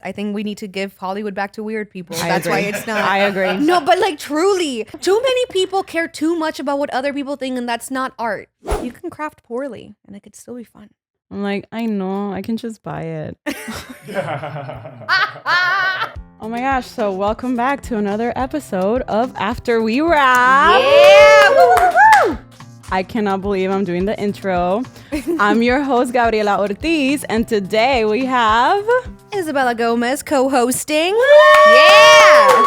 I think we need to give Hollywood back to weird people. That's why it's not. I agree. No, but like truly, too many people care too much about what other people think, and that's not art. You can craft poorly, and it could still be fun. I'm like, I know, I can just buy it. Oh my gosh, so welcome back to another episode of After We Wrap. Yeah! Woo, woo, woo. I cannot believe I'm doing the intro. I'm your host, Gabriella Ortiz, and today we have... Isabella Gomez co-hosting. Yeah!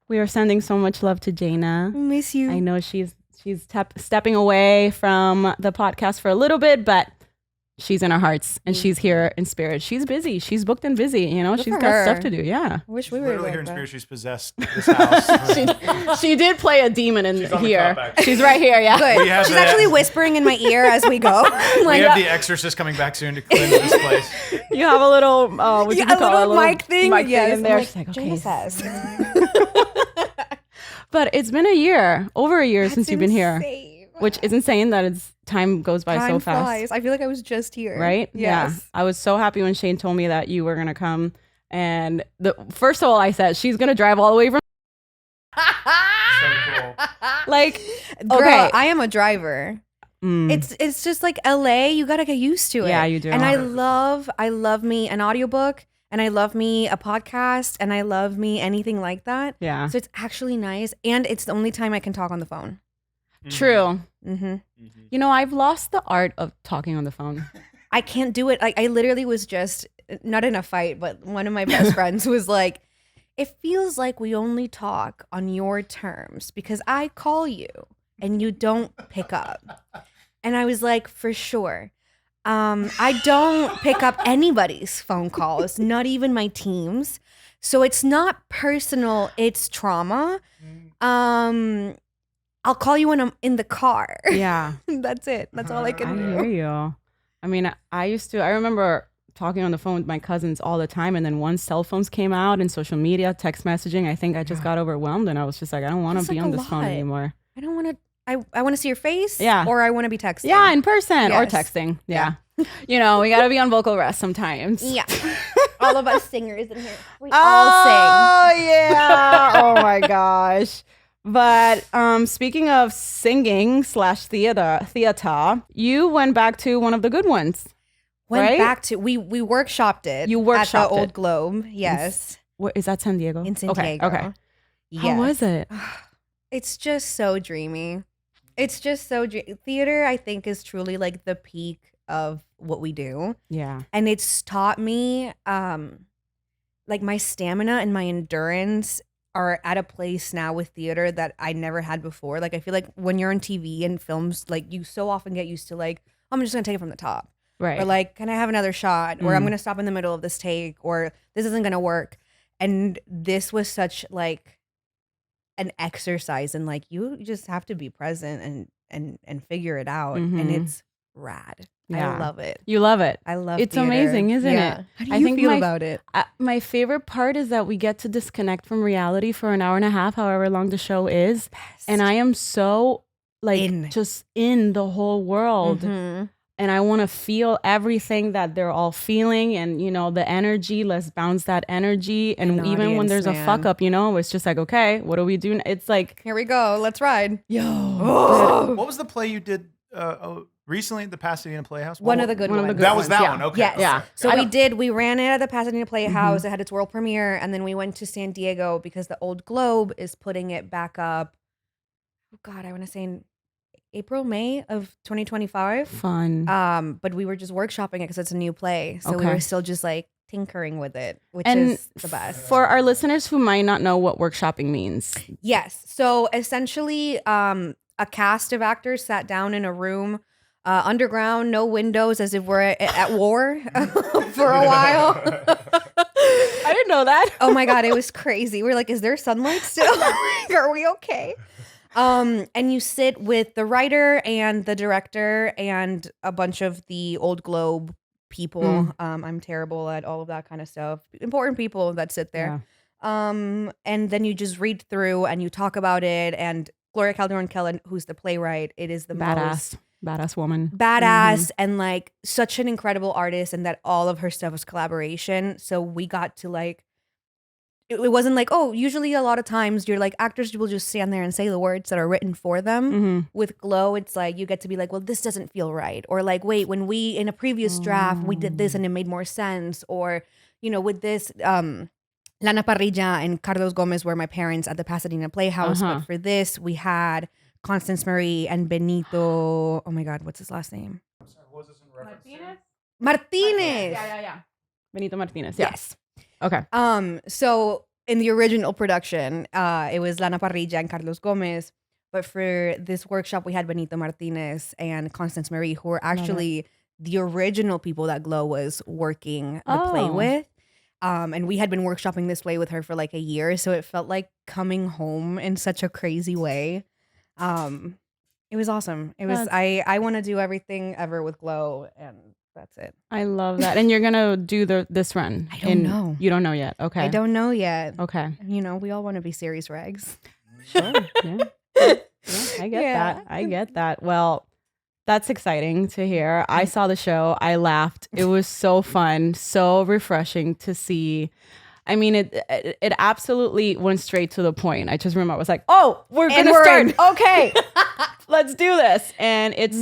We are sending so much love to Jaina. Miss you. I know she's stepping away from the podcast for a little bit, but she's in our hearts and she's here in spirit. She's busy. She's booked and busy. You know, she's got stuff to do. Yeah. I wish we were literally like here in that. spirit. She's possessed this house. She did play a demon in She's on the here. top, actually. She's right here. Yeah. Good. She's actually whispering in my ear as we go. We have the Exorcist coming back soon to cleanse this place. You have a little, what do you call it? A little mic thing. Yes, in there. Like, She's like, okay. Jaina says. But it's been a year, over a year That's since you've been here, insane. which is insane that time goes by so fast. Flies. I feel like I was just here. Right? Yes. Yeah. I was so happy when Shane told me that you were going to come. And first of all, I said, she's going to drive all the way from... So cool. Like, Girl, okay. I am a driver. It's just like LA, you gotta get used to it. Yeah, you do. And I love me an audiobook, and I love me a podcast, and I love me anything like that. Yeah. So it's actually nice, and it's the only time I can talk on the phone. True. Mm-hmm. You know, I've lost the art of talking on the phone. I can't do it. Like I literally was just not in a fight, but one of my best friends was like, "It feels like we only talk on your terms because I call you and you don't pick up." And I was like, "For sure. I don't pick up anybody's phone calls, not even my team's. So it's not personal, it's trauma. I'll call you when I'm in the car." Yeah. That's it. That's all I I can hear do. you. I mean, I remember talking on the phone with my cousins all the time. And then once cell phones came out and social media, text messaging, I think I just got overwhelmed. And I was just like, I don't want to It's be like on a this phone lot. anymore. I don't want to. I want to see your face. Yeah. Or I want to be texting. Yeah, in person or Yes. texting. Yeah. You know, we got to be on vocal rest sometimes. Yeah. All of us singers in here. We all sing. Oh, yeah. Oh, my gosh. But speaking of singing / theater, you went back to one of the good ones. Went right? back to we workshopped it. You at workshopped the Old it. Globe. Yes. What, is that San Diego? In San Diego. Okay. Yes. How was it? It's just so dreamy. It's just so theater, I think, is truly like the peak of what we do. Yeah. And it's taught me like my stamina and my endurance are at a place now with theater that I never had before. Like I feel like when you're on TV and films, like you so often get used to like, I'm just gonna take it from the top. Right. Or like, can I have another shot? Or I'm gonna stop in the middle of this take, or this isn't gonna work. And this was such like an exercise in like you just have to be present and figure it out. And it's rad. Yeah. I love it. You love it. I love It's theater. amazing, isn't Yeah. it? How do I you think feel about it? My favorite part is that we get to disconnect from reality for an hour and a half, however long the show is. And I am so like just in the whole world. And I want to feel everything that they're all feeling, and you know, the energy, let's bounce that energy. And even when there's a fuck up, you know, it's just like, okay, what do we do? It's like, here we go, let's ride. What was the play you did recently at the Pasadena Playhouse? One of the good ones. That was that one. Okay. Yes. Yeah. So we ran it at the Pasadena Playhouse. It had its world premiere, and then we went to San Diego because the Old Globe is putting it back up. Oh God, I want to say in April, May of 2025. fun. But we were just workshopping it because it's a new play, so we Okay. were still just like tinkering with it, which And is the best. For our listeners who might not know what workshopping means. Yes. So essentially, a cast of actors sat down in a room, underground, no windows, as if we're at war for a while. I didn't know that. Oh my God, it was crazy. We're like, is there sunlight still? Like, are we okay? And you sit with the writer and the director and a bunch of the Old Globe people. I'm terrible at all of that kind of stuff. Important people that sit there. And then you just read through and you talk about it. And Gloria Calderon-Kellin, who's the playwright, it is the Badass. most Badass woman. Badass and like such an incredible artist, and that all of her stuff was collaboration. So we got to like, it wasn't like, oh, usually a lot of times you're like, actors will just stand there and say the words that are written for them. With Glow, it's like you get to be like, well, this doesn't feel right. Or like, wait, when we, in a previous draft, we did this and it made more sense. Or, you know, with this, Lana Parrilla and Carlos Gomez were my parents at the Pasadena Playhouse. But for this, we had Constance Marie and Benito. Oh my God, what's his last name? I'm sorry, what was this in reference to? Martinez. Yeah. Benito Martinez. Yeah. Yes. Okay. So in the original production, it was Lana Parrilla and Carlos Gomez. But for this workshop, we had Benito Martinez and Constance Marie, who were actually the original people that Glow was working the play with. And we had been workshopping this play with her for like a year. So it felt like coming home in such a crazy way. It was awesome. It was, I want to do everything ever with Glow, and that's it. I love that. And you're going to do this run? I don't know. You don't know yet? Okay. I don't know yet. Okay. You know, we all want to be series regs. Sure. Yeah. I get that. I get that. Well, that's exciting to hear. I saw the show. I laughed. It was so fun, so refreshing to see. I mean, it absolutely went straight to the point. I just remember I was like, oh, we're going to start. Okay, let's do this. And it's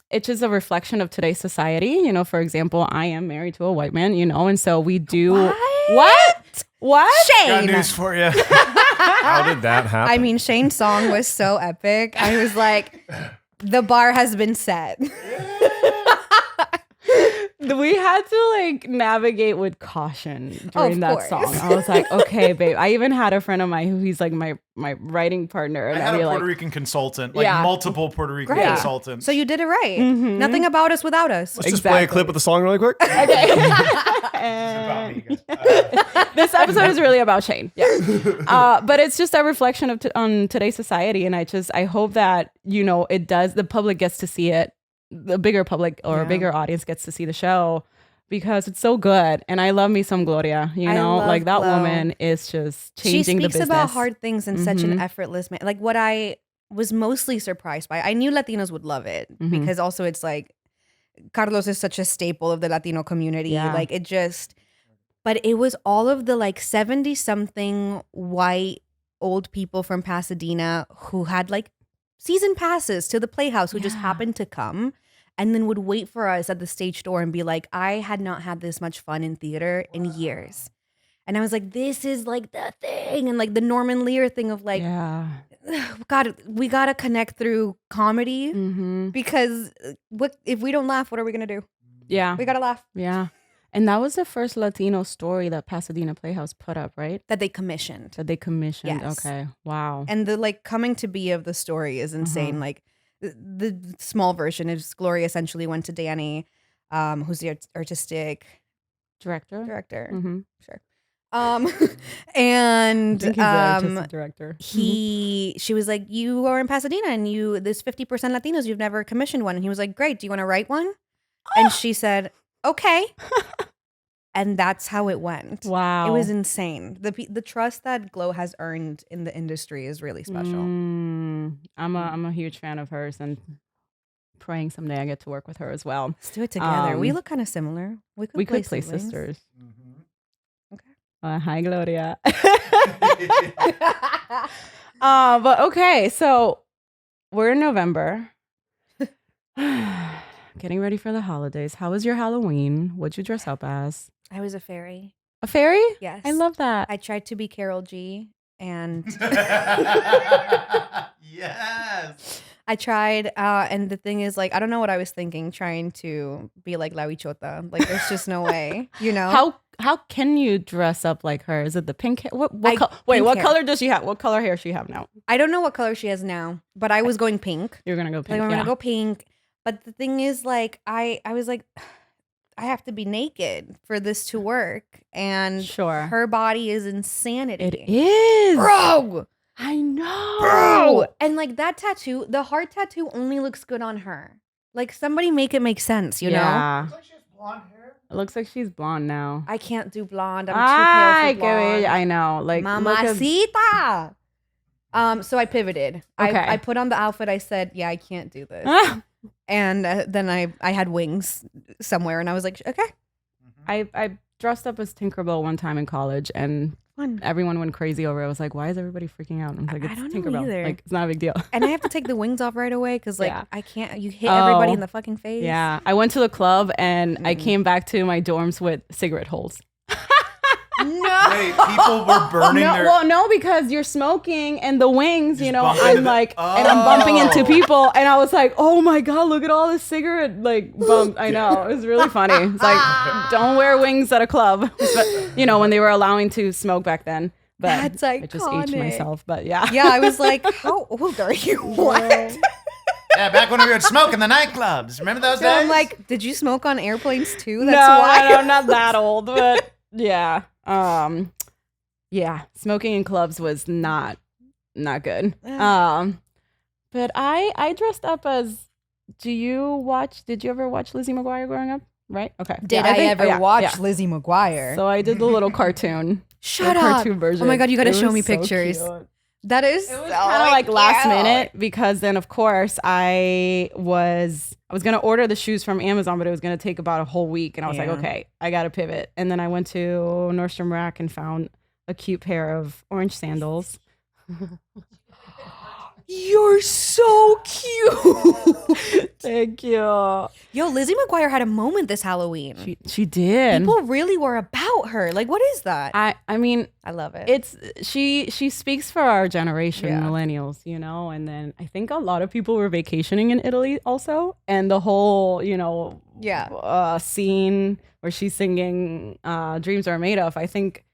it's just a reflection of today's society. You know, for example, I am married to a white man, you know, and so we do. What? Shane. Got news for you. How did that happen? I mean, Shane's song was so epic. I was like, the bar has been set. We had to like navigate with caution during that song. I was like, okay, babe. I even had a friend of mine who he's like my writing partner. And I had a Puerto like, Rican consultant, like multiple Puerto Rican consultants. So you did it right. Nothing about us without us. Let's just play a clip of the song really quick. Okay. This episode is really about Shane. Yeah. But it's just a reflection of on today's society. And I hope that, you know, the public gets to see it. The bigger public or a bigger audience gets to see the show because it's so good. And I love me some Gloria, you know, like that woman is just changing the business. She speaks about hard things in such an effortless manner. Like what I was mostly surprised by, I knew Latinos would love it because also it's like Carlos is such a staple of the Latino community. Like it just, but it was all of the like 70 something white old people from Pasadena who had like season passes to the Playhouse who just happened to come and then would wait for us at the stage door and be like, I had not had this much fun in theater in years. And I was like, this is like the thing. And like the Norman Lear thing of like, God, we got to connect through comedy because if we don't laugh, what are we going to do? Yeah. We got to laugh. Yeah. And that was the first Latino story that Pasadena Playhouse put up, right? That they commissioned. Yes. Okay. Wow. And the like coming to be of the story is insane. Like the small version is Gloria essentially went to Danny, who's the artistic director. Sure. And I think he's the artistic director. She was like, you are in Pasadena and this 50% Latinos, you've never commissioned one. And he was like, great. Do you want to write one? And she said, okay. And that's how it went. Wow. It was insane. The trust that Glow has earned in the industry is really special. I'm a huge fan of hers and praying someday I get to work with her as well. Let's do it together. We look kind of similar. We could play sisters. Okay. Hi, Gloria. But okay, so we're in November. Getting ready for the holidays. How was your Halloween? What'd you dress up as? I was a fairy. A fairy? Yes. I love that. I tried to be Carol G and Yes. I tried and the thing is like I don't know what I was thinking trying to be like La Bichota. Like there's just no way, you know. How can you dress up like her? Is it the pink hair? What color does she have? What color hair does she have now? I don't know what color she has now, but I was going pink. You're going to go pink. Like, I'm going to go pink. But the thing is, like, I was like, I have to be naked for this to work. And her body is insanity. It is. Bro. I know. Bro. And like that tattoo, the heart tattoo only looks good on her. Like somebody make it make sense, you know? Looks like she has blonde hair. It looks like she's blonde now. I can't do blonde. I'm too pale for blonde. I know. Like Mamacita. So I pivoted. Okay. I put on the outfit. I said, yeah, I can't do this. And then I had wings somewhere, and I was like, okay. I dressed up as Tinkerbell one time in college, and everyone went crazy over it. I was like, why is everybody freaking out? And I was like, it's I don't know Tinkerbell. either. Like, it's not a big deal. And I have to take the wings off right away because like Yeah. I can't. You hit everybody in the fucking face. Yeah. I went to the club and I came back to my dorms with cigarette holes. No. Wait, people were burning their. Well, no, because you're smoking and the wings, Just you know, bump I'm into the- like, and I'm bumping into people. And I was like, oh my God, look at all this cigarette like bump. I know. It was really funny. It's like, don't wear wings at a club. But, you know, when they were allowing to smoke back then. But That's I just aged iconic. myself. But yeah. Yeah, I was like, how old are you? What? Yeah, back when we would smoke in the nightclubs. Remember those So days? I'm like, did you smoke on airplanes too? That's no, why. no, I'm not that old, but yeah. Yeah, smoking in clubs was not good. But I dressed up as. Did you ever watch Lizzie McGuire growing up? Right? Okay. Did Yeah, I think- ever yeah, watch yeah. Lizzie McGuire? So I did the little cartoon. Shut the up. cartoon version. Oh my God, you got to It show was me so pictures. cute. That is It was kind of like last minute because then of course I was gonna order the shoes from Amazon, but it was gonna take about a whole week, and I was like, Yeah. okay, I gotta pivot. And then I went to Nordstrom Rack and found a cute pair of orange sandals. You're so cute. Thank you. Yo, Lizzie McGuire had a moment this Halloween. She did. People really were about her. Like, what is that? I mean, I love it. it's she speaks for our generation, Yeah. millennials, you know. And then I think a lot of people were vacationing in Italy also, and the whole, you know, scene where she's singing "Dreams Are Made Of." I think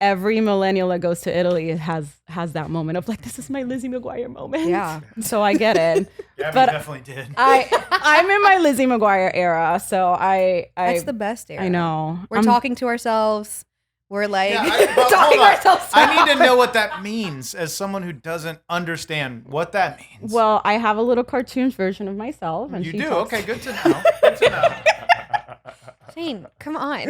every millennial that goes to Italy has that moment of like, this is my Lizzie McGuire moment. Yeah. So I get it. Gabby but definitely did. I'm in my Lizzie McGuire era, so I That's the best era. I know. We're talking to ourselves. We're like But talking hold on. ourselves I need to out. know what that means as someone who doesn't understand what that means. Well, I have a little cartoons version of myself, and you she do? talks- Okay, good to know. Good to know. Shane, come on.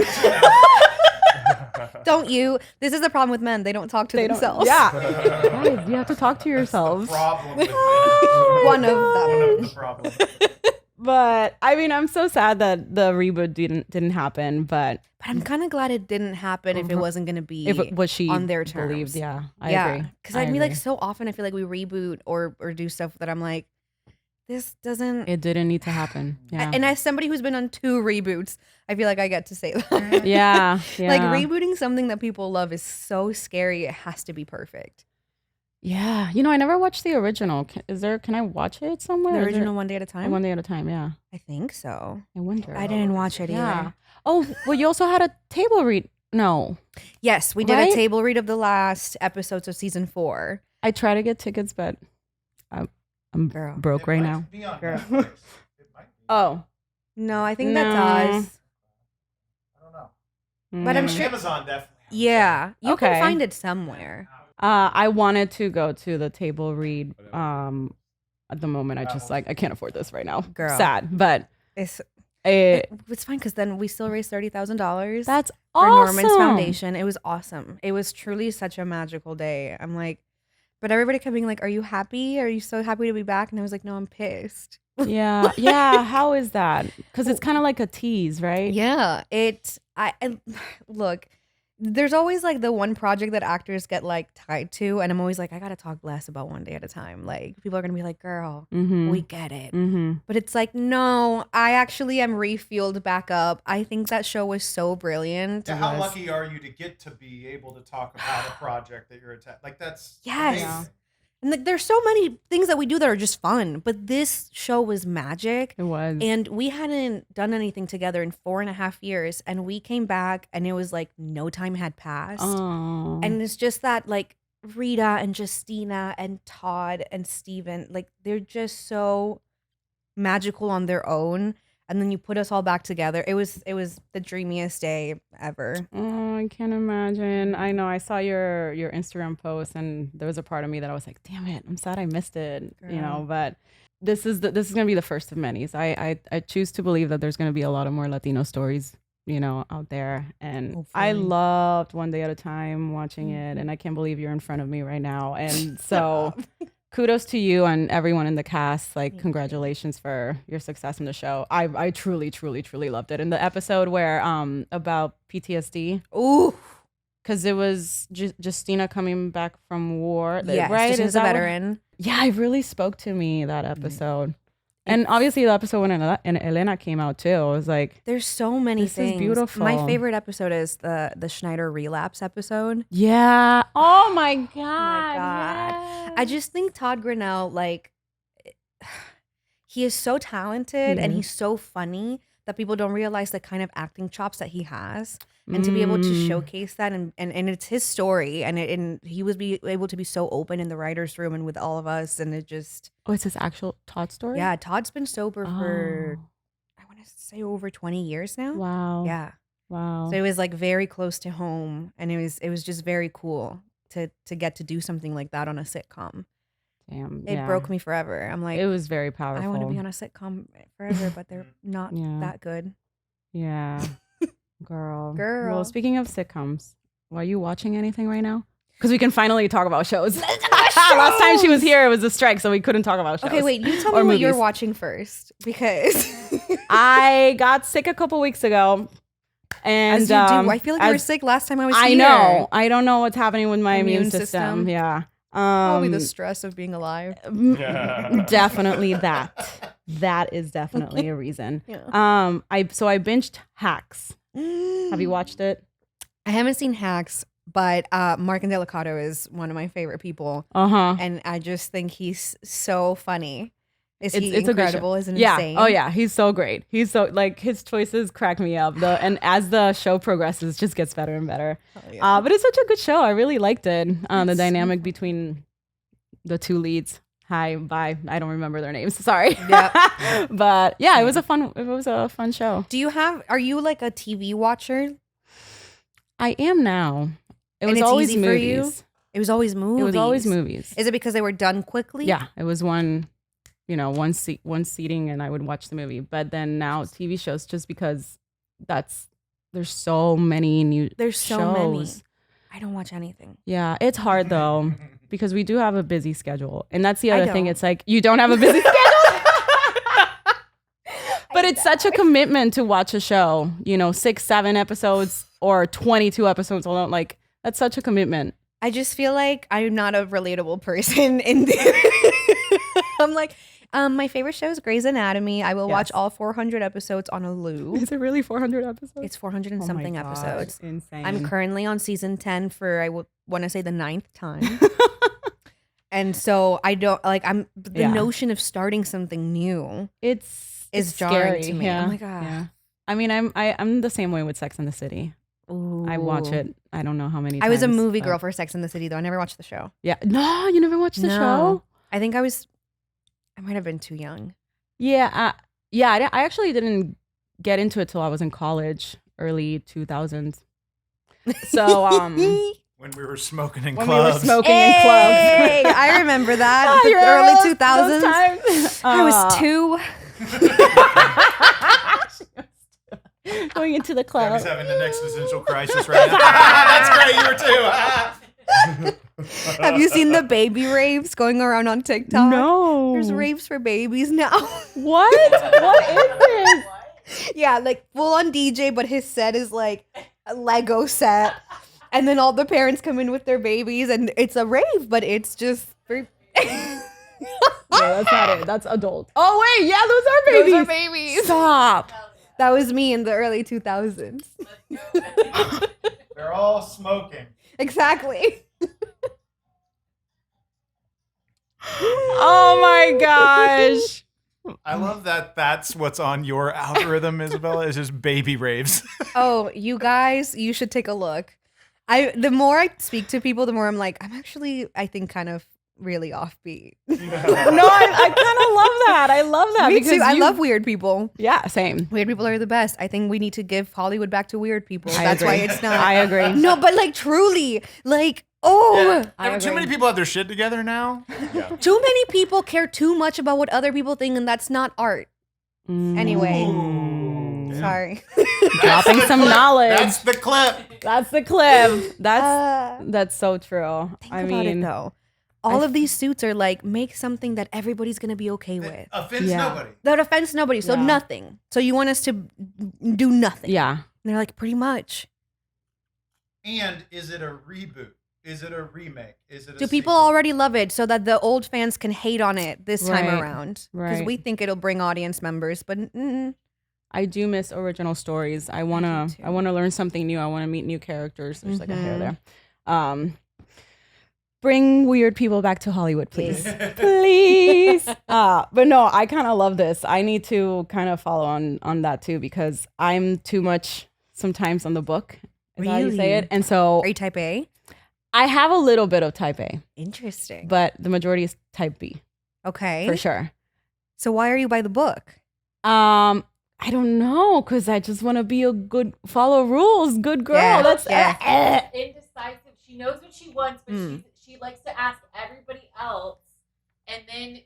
Don't you? This is the problem with men. They don't talk to They don't- themselves. Yeah, guys, you have to talk to yourselves. Problem with One of them. One of the problems. But I mean, I'm so sad that the reboot didn't happen. But But I'm kind of glad it didn't happen if it wasn't going to be if it was she on their believed, terms. yeah, I agree. Because I mean, like, so often I feel like we reboot or do stuff that I'm like, this doesn't. It didn't need to happen. Yeah, And as somebody who's been on 2 reboots, I feel like I get to say that. yeah. Like, rebooting something that people love is so scary. It has to be perfect. Yeah, you know, I never watched the original. Can I watch it somewhere? The Is there- original One Day at a Time? One Day at a time. Yeah, I think so. I wonder. I didn't watch it Yeah. either. Oh, well, you also had a table read. No, Yes, we did Right? a table read of the last episodes of season 4. I try to get tickets, but I'm Girl. broke right now. Be on Girl. Netflix. It might be. Oh, No, I think No. that's us. I don't know. But I'm mm. sure- Amazon definitely. has Yeah, you Okay. can find it somewhere. I wanted to go to the table read. At the moment, I just like I can't afford this right now. Girl. Sad, but It's it, it's fine because then we still raised $30,000 that's for awesome. Norman's foundation. It was awesome. It was truly such a magical day. I'm like, but everybody kept being like, "Are you happy? Are you so happy to be back?" And I was like, "No, I'm pissed." Yeah, yeah. How is that? Because it's kind of like a tease, right? Yeah, I look. There's always like the one project that actors get like tied to, and I'm always like, I gotta talk less about One Day at a Time. Like, people are gonna be like, "Girl, Mm-hmm. we get it." Mm-hmm. But it's like, no, I actually am refueled back up. I think that show was so brilliant. Yeah, how lucky are you to get to be able to talk about a project that you're attached? Like that's Yes. amazing. And like, there's so many things that we do that are just fun, but this show was magic. It was. And we hadn't done anything together in 4.5 years. And we came back and it was like no time had passed. Oh. And it's just that like Rita and Justina and Todd and Steven, like they're just so magical on their own. And then you put us all back together. It was the dreamiest day ever. Oh, I can't imagine. I know. I saw your Instagram post, and there was a part of me that I was like, "Damn it, I'm sad I missed it." You know, but this is gonna be the first of many. So I choose to believe that there's gonna be a lot of more Latino stories out there. And Hopefully. I loved One Day at a Time watching it, and I can't believe you're in front of me right now. And so kudos to you and everyone in the cast. Like, congratulations for your success in the show. I truly, truly, truly loved it. And the episode where about PTSD. Ooh. Because it was Justina coming back from war. Yes, right? Justina's a veteran. Yeah, it really spoke to me, that episode. And obviously the episode when Elena came out too, I was like, there's so many this things. is beautiful. My favorite episode is the Schneider relapse episode. yeah. Oh my God. Oh my God. Yes. I just think Todd Grinnell, like, he is so talented and he's so funny that people don't realize the kind of acting chops that he has. And to be able to showcase that, and it's his story, and he was able to be so open in the writer's room and with all of us, and it just... Oh, it's his actual Todd story? Yeah, Todd's been sober for, I want to say, over 20 years now. Wow. Yeah. Wow. So it was like very close to home, and it was just very cool to get to do something like that on a sitcom. Damn. It broke me forever. I'm like, it was very powerful. I want to be on a sitcom forever, but they're not Yeah. that good. Yeah. Girl. Girl. Well, speaking of sitcoms, are you watching anything right now? Because we can finally talk about shows. Last time she was here, it was a strike, so we couldn't talk about shows. Okay, wait. You tell me Or what you're movies. watching first, because I got sick a couple weeks ago. And as you do, I feel like you were sick last time I was here. I know. I don't know what's happening with my immune system. system. Yeah. Probably the stress of being alive. Definitely that. That is definitely a reason. Yeah. I binged Hacks. Have you watched it? I haven't seen Hacks, but Mark Indelicato is one of my favorite people, and I just think he's so funny. He It's a great show. incredible? Isn't Yeah. insane? Oh yeah, he's so great. He's so, like, his choices crack me up. And as the show progresses, it just gets better and better. Oh, yeah. But it's such a good show. I really liked it. The dynamic between the two leads. Hi, bye. I don't remember their names. Sorry. Yeah. But yeah, it was a fun show. Are you like a TV watcher? I am now. It And was it's always easy for you? movies. It was always movies. It was always movies. Is it because they were done quickly? Yeah, it was one seating, and I would watch the movie. But then now TV shows, just because there's so many new There's so shows. many. I don't watch anything. Yeah, it's hard though, because we do have a busy schedule, and that's the other thing. don't. It's like, you don't have a busy schedule, but it's such a commitment to watch a show. 6-7 episodes or 22 episodes alone. Like, that's such a commitment. I just feel like I'm not a relatable person in there. I'm like, my favorite show is Grey's Anatomy. I will watch all 400 episodes on a loop. Is it really 400 episodes? It's 400 and Oh my something gosh, episodes. Insane. I'm currently on season 10 for, I want to say, the 9th time. And so I don't, like, the Yeah. notion of starting something new It's is scary. jarring to me. Yeah. Oh my God. Yeah. I mean, I'm the same way with Sex and the City. I watch it. I don't know how many times. I was a movie girl but- for Sex and the City, though. I never watched the show. Yeah. No, you never watched the show? I think I might have been too young. Yeah. I actually didn't get into it till I was in college, early 2000s. So, When we were smoking in when clubs. we were smoking in clubs. Hey, I remember that. You the remember early those 2000s. times? I was 2. Going into the club. Gaby's having an existential crisis right now. That's great. You were too. Have you seen the baby raves going around on TikTok? No. There's raves for babies now. What? What is this? Yeah, like full on DJ, but his set is like a Lego set. And then all the parents come in with their babies, and it's a rave, but it's just for... Yeah, that's not it. That's adult. Oh, wait. Yeah, those are babies. Those are babies. Stop. That was me in the early 2000s. They're all smoking. Exactly. Oh my gosh. I love that that's what's on your algorithm, Isabella, is just baby raves. Oh, you guys, you should take a look. The more I speak to people, the more I'm like, I think kind of really offbeat. No, I kind of love that. I love that. Me because too. I love weird people. Yeah, same. Weird people are the best. I think we need to give Hollywood back to weird people. I That's why agree. it's not. I agree. No, but like truly, like, I Too agree. many people have their shit together now. too many people care too much about what other people think, and that's not art. Anyway. Sorry. Dropping some knowledge. That's the clip. That's the clip. That's so true. Think about it though. All of these suits are like, make something that everybody's gonna be okay with. Offends nobody. That offends nobody. So nothing. So you want us to do nothing. Yeah. And they're like, pretty much. And is it a reboot? Is it a remake? Is it a Do people sequel? already love it so that the old fans can hate on it this time Right. around? Because Right. we think it'll bring audience members, but I do miss original stories. I wanna learn something new. I wanna meet new characters. There's like a hair there. Bring weird people back to Hollywood, please. Please. But no, I kind of love this. I need to kind of follow on that too, because I'm too much sometimes on the book. Is that how you say it? And so are you type A? I have a little bit of type A, Interesting. but the majority is type B Okay. for sure. So why are you by the book? I don't know, because I just want to be a good, follow rules, good girl. Yeah. That's Indecisive. She knows what she wants, but she likes to ask everybody else,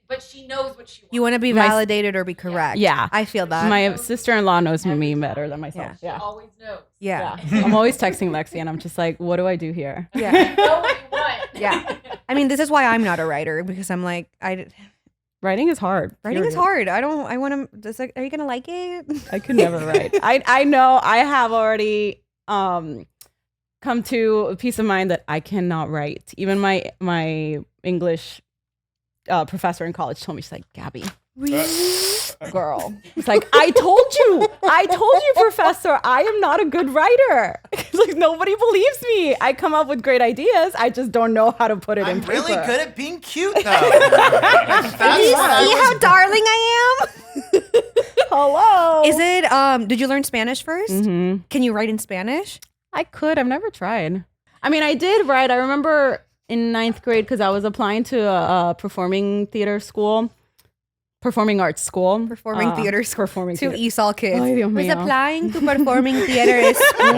but she knows what she wants. You want to be validated or be correct. Yeah. I feel that. My sister-in-law knows me better than myself. She always knows. yeah. I'm always texting Lexi, and I'm just like, what do I do here? Yeah. You know what you want. Yeah. I mean, this is why I'm not a writer, because I'm like, Writing is hard. writing is period. hard. I want to, just like, are you going to like it? I could never write. I know I have already come to a peace of mind that I cannot write. Even my English professor in college told me, she's like, Gabby, girl. It's like, I told you, professor, I am not a good writer. Like, nobody believes me. I come up with great ideas. I just don't know how to put it in I'm paper. really good at being cute, though. That's See what I how was. darling I am? Hello. Is it, did you learn Spanish 1st? Mhm. Can you write in Spanish? I could. I've never tried. I mean, I did write. I remember in 9th grade, because I was applying to a performing arts school. Performing theater school. Performing To theater. ESOL kids. Ay, Dios Was mío. applying to performing theater school.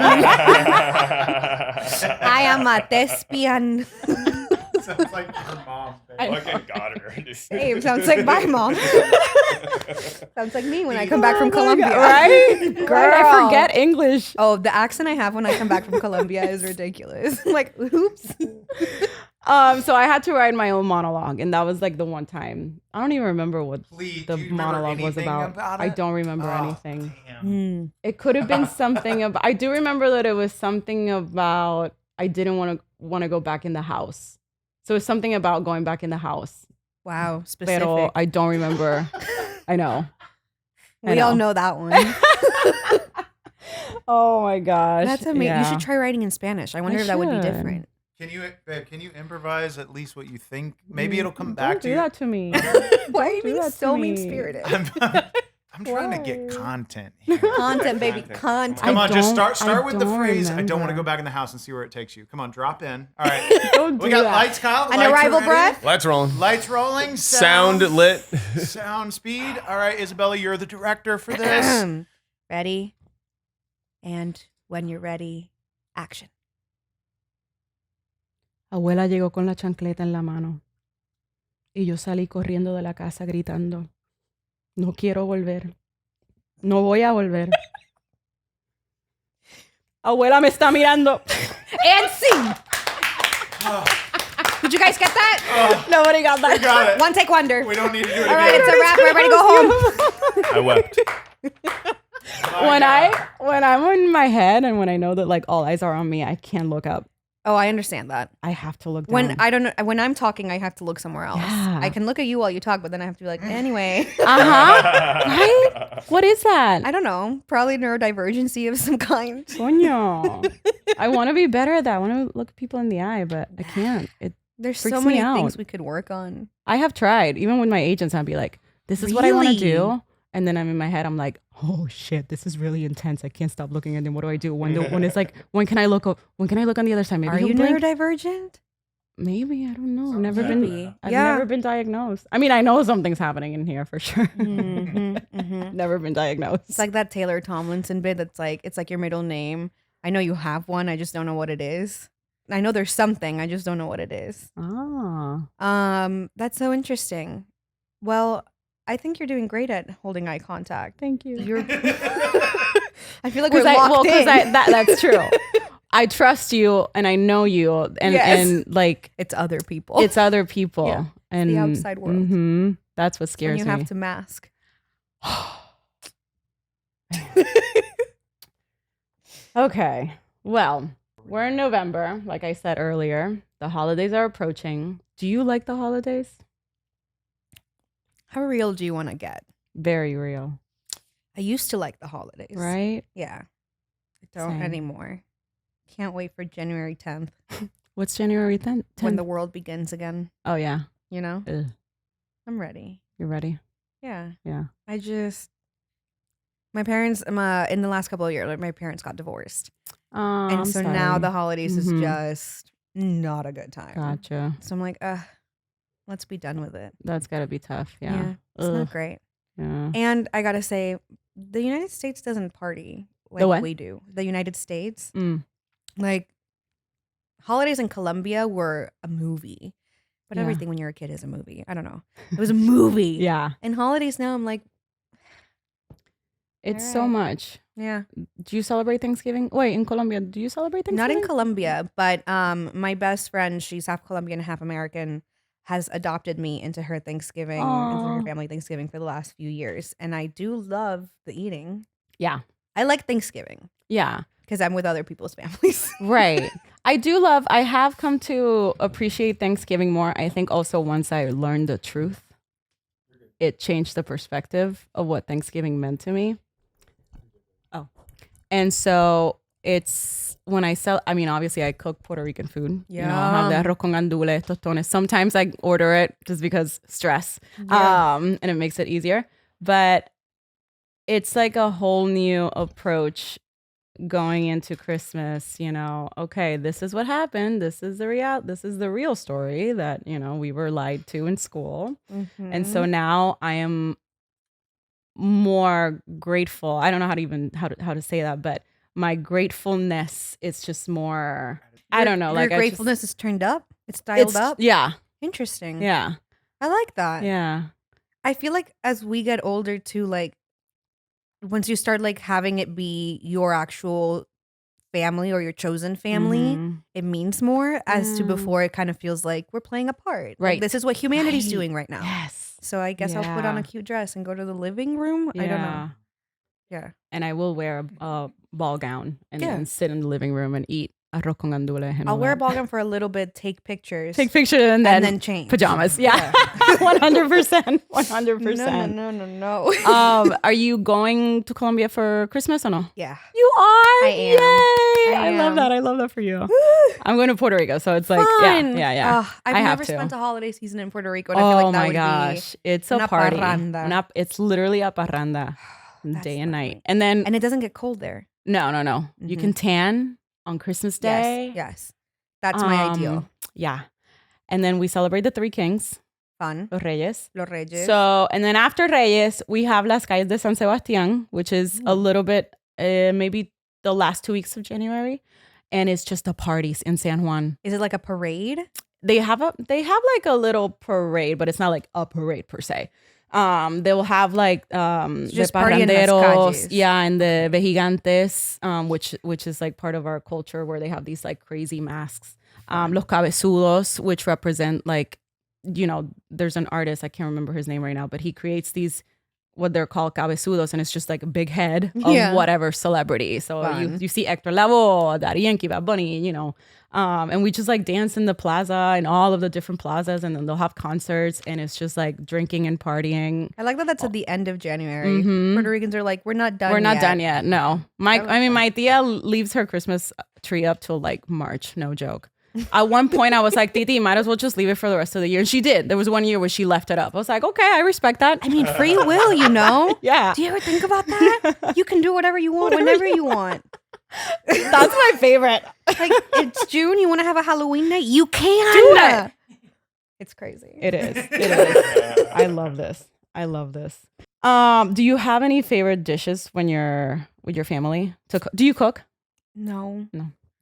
I am a thespian. Sounds like her mom. Fucking got her. Hey, sounds like my mom. Sounds like me when I come back from Colombia. Right? Girl. I forget English. Oh, the accent I have when I come back from Colombia is ridiculous. I'm like, oops. So I had to write my own monologue, and that was like the one time. I don't even remember what Please, the do you remember monologue was anything about. I it? don't remember Oh, anything. damn. It could have been something about. I do remember that it was something about I didn't want to go back in the house. So it's something about going back in the house. Wow, specific. Pero I don't remember. I know. We all know that one. Oh my gosh. That's amazing. Yeah. You should try writing in Spanish. I wonder if that would be should. different. Can you improvise at least what you think? Maybe it'll come Don't back to do you. that to me. Why are you do being that to so me. mean-spirited? I'm trying to get Why? content here. Content, baby, content. Come on, just start I with the don't phrase. I don't want to remember. go back in the house and see where it takes you. Come on, drop in. All right. Don't do We got that. lights, Kyle. An Lights are arrival ready. breath? Lights rolling. Lights rolling. Sound lit. Sound speed. All right, Isabella, you're the director for this. Ready? And when you're ready, action. Abuela llegó con la chancleta en la mano y yo salí corriendo de la casa gritando, no quiero volver, no voy a volver. Abuela me está mirando. And scene. Did you guys get that? Nobody got We that. got it. One take wonder. We don't need to do it All right, again. it's a wrap. We're ready to go home. I wept. When I'm in my head and when I know that like all eyes are on me, I can't look up. Oh, I understand that. I have to look down. When I don't know, when I'm talking, I have to look somewhere else. Yeah. I can look at you while you talk, but then I have to be like, anyway. Right? What is that? I don't know. Probably neurodivergency of some kind. Coño. I want to be better at that. I want to look people in the eye, but I can't. There's freaks so me many out. things we could work on. I have tried, even with my agents, I'd be like, this is what I want to Really? do. And then I'm in my head, I'm like, oh shit, this is really intense. I can't stop looking. And then what do I do? When it's like, when can I look on the other side? Maybe Are he'll you blink. neurodivergent? Maybe, I don't know. I've Maybe. I've Yeah. never been diagnosed. I mean, I know something's happening in here for sure. Never been diagnosed. It's like that Taylor Tomlinson bit that's like, it's like your middle name. I know you have one. I just don't know what it is. I know there's something. I just don't know what it is. That's so interesting. Well, I think you're doing great at holding eye contact. Thank you. You're I feel like we're locked in. That's true. I trust you and I know you and like it's other people. It's other people. Yeah, and the outside world. That's what scares when me. you have to mask. Okay. Well, we're in November, like I said earlier. The holidays are approaching. Do you like the holidays? How real do you want to get? Very real. I used to like the holidays. Right? Yeah. I don't anymore. Can't wait for January 10th. What's January 10th? When the world begins again. Oh, yeah. You know? Ugh. I'm ready. You're ready? Yeah. Yeah. My parents, in the last couple of years, like my parents got divorced. And so sorry. now the holidays is just not a good time. Gotcha. So I'm like, let's be done with it. That's got to be tough. Yeah. It's not great. Yeah. And I got to say, the United States doesn't party like The what? we do. The United States. Mm. Like, holidays in Colombia were a movie. But everything when you're a kid is a movie. I don't know. It was a movie. Yeah. And holidays now, I'm like, it's so much. yeah. Do you celebrate Thanksgiving? Wait, in Colombia, do you celebrate Thanksgiving? Not in Colombia, but my best friend, she's half Colombian, half American, has adopted me into her Thanksgiving, into her family Thanksgiving for the last few years. And I do love the eating. Yeah. I like Thanksgiving. Yeah. Because I'm with other people's families. Right. I have come to appreciate Thanksgiving more. I think also once I learned the truth, it changed the perspective of what Thanksgiving meant to me. Oh. And so it's when obviously I cook Puerto Rican food. Yeah. You know, I have the arroz con gandules, tostones. Sometimes I order it just because stress. Yeah. And it makes it easier. But it's like a whole new approach going into Christmas, you know. Okay, this is what happened. This is the real story that, you know, we were lied to in school. Mm-hmm. And so now I am more grateful. I don't know how to say that, but my gratefulness is just more, I don't know. Your like gratefulness is turned up? It's dialed up? Yeah. Interesting. Yeah. I like that. Yeah. I feel like as we get older too, like once you start like having it be your actual family or your chosen family, it means more as to before it kind of feels like we're playing a part. Right. Like, this is what humanity's doing right now. Yes. So I guess I'll put on a cute dress and go to the living room. I don't know. Yeah. And I will wear a ball gown and Yeah. then sit in the living room and eat arroz con gandules. And I'll all wear a that. ball gown for a little bit, take pictures. Take pictures and then change. pajamas. Yeah. 100%. 100%. No. Are you going to Colombia for Christmas or no? Yeah. You are? I am. Yay. I love am. that. I love that for you. I'm going to Puerto Rico, so it's like, Fun. yeah. I've I have never to. spent a holiday season in Puerto Rico. And I feel like that my would gosh. It's a una party. parranda. It's literally a parranda. That's Day and night. lovely. And then, And it doesn't get cold there. no. You can tan on Christmas Day. Yes. That's my ideal. Yeah. And then we celebrate the Three Kings, Fun. Los Reyes. Los Reyes. So, and then after Reyes, we have Las Calles de San Sebastián, which is a little bit, maybe the last 2 weeks of January. And it's just the parties in San Juan. Is it like a parade? They have like a little parade, but it's not like a parade per se. They will have like just the party in las parranderos, calles. yeah, and the vejigantes, which is like part of our culture where they have these like crazy masks. Los cabezudos, which represent like, you know, there's an artist, I can't remember his name right now, but he creates these what they're called cabezudos, and it's just like a big head of whatever celebrity. So you see Hector Lavoe, Daddy Yankee, Bad Bunny, you know. And we just like dance in the plaza and all of the different plazas, and then they'll have concerts, and it's just like drinking and partying. I like that that's at the end of January. Puerto Ricans are like, we're not done We're not yet. done yet. No. My tia leaves her Christmas tree up till like March. No joke. At one point I was like, Titi, might as well just leave it for the rest of the year. And she did. There was 1 year where she left it up. I was like, okay, I respect that. I mean, free will, you know? Yeah. Do you ever think about that? You can do whatever you want, whenever you want. That's my favorite. Like, it's June, you want to have a Halloween night? You can. Do it. It's crazy. It is. It is. I love this. Do you have any favorite dishes when you're with your family? Do you cook? No.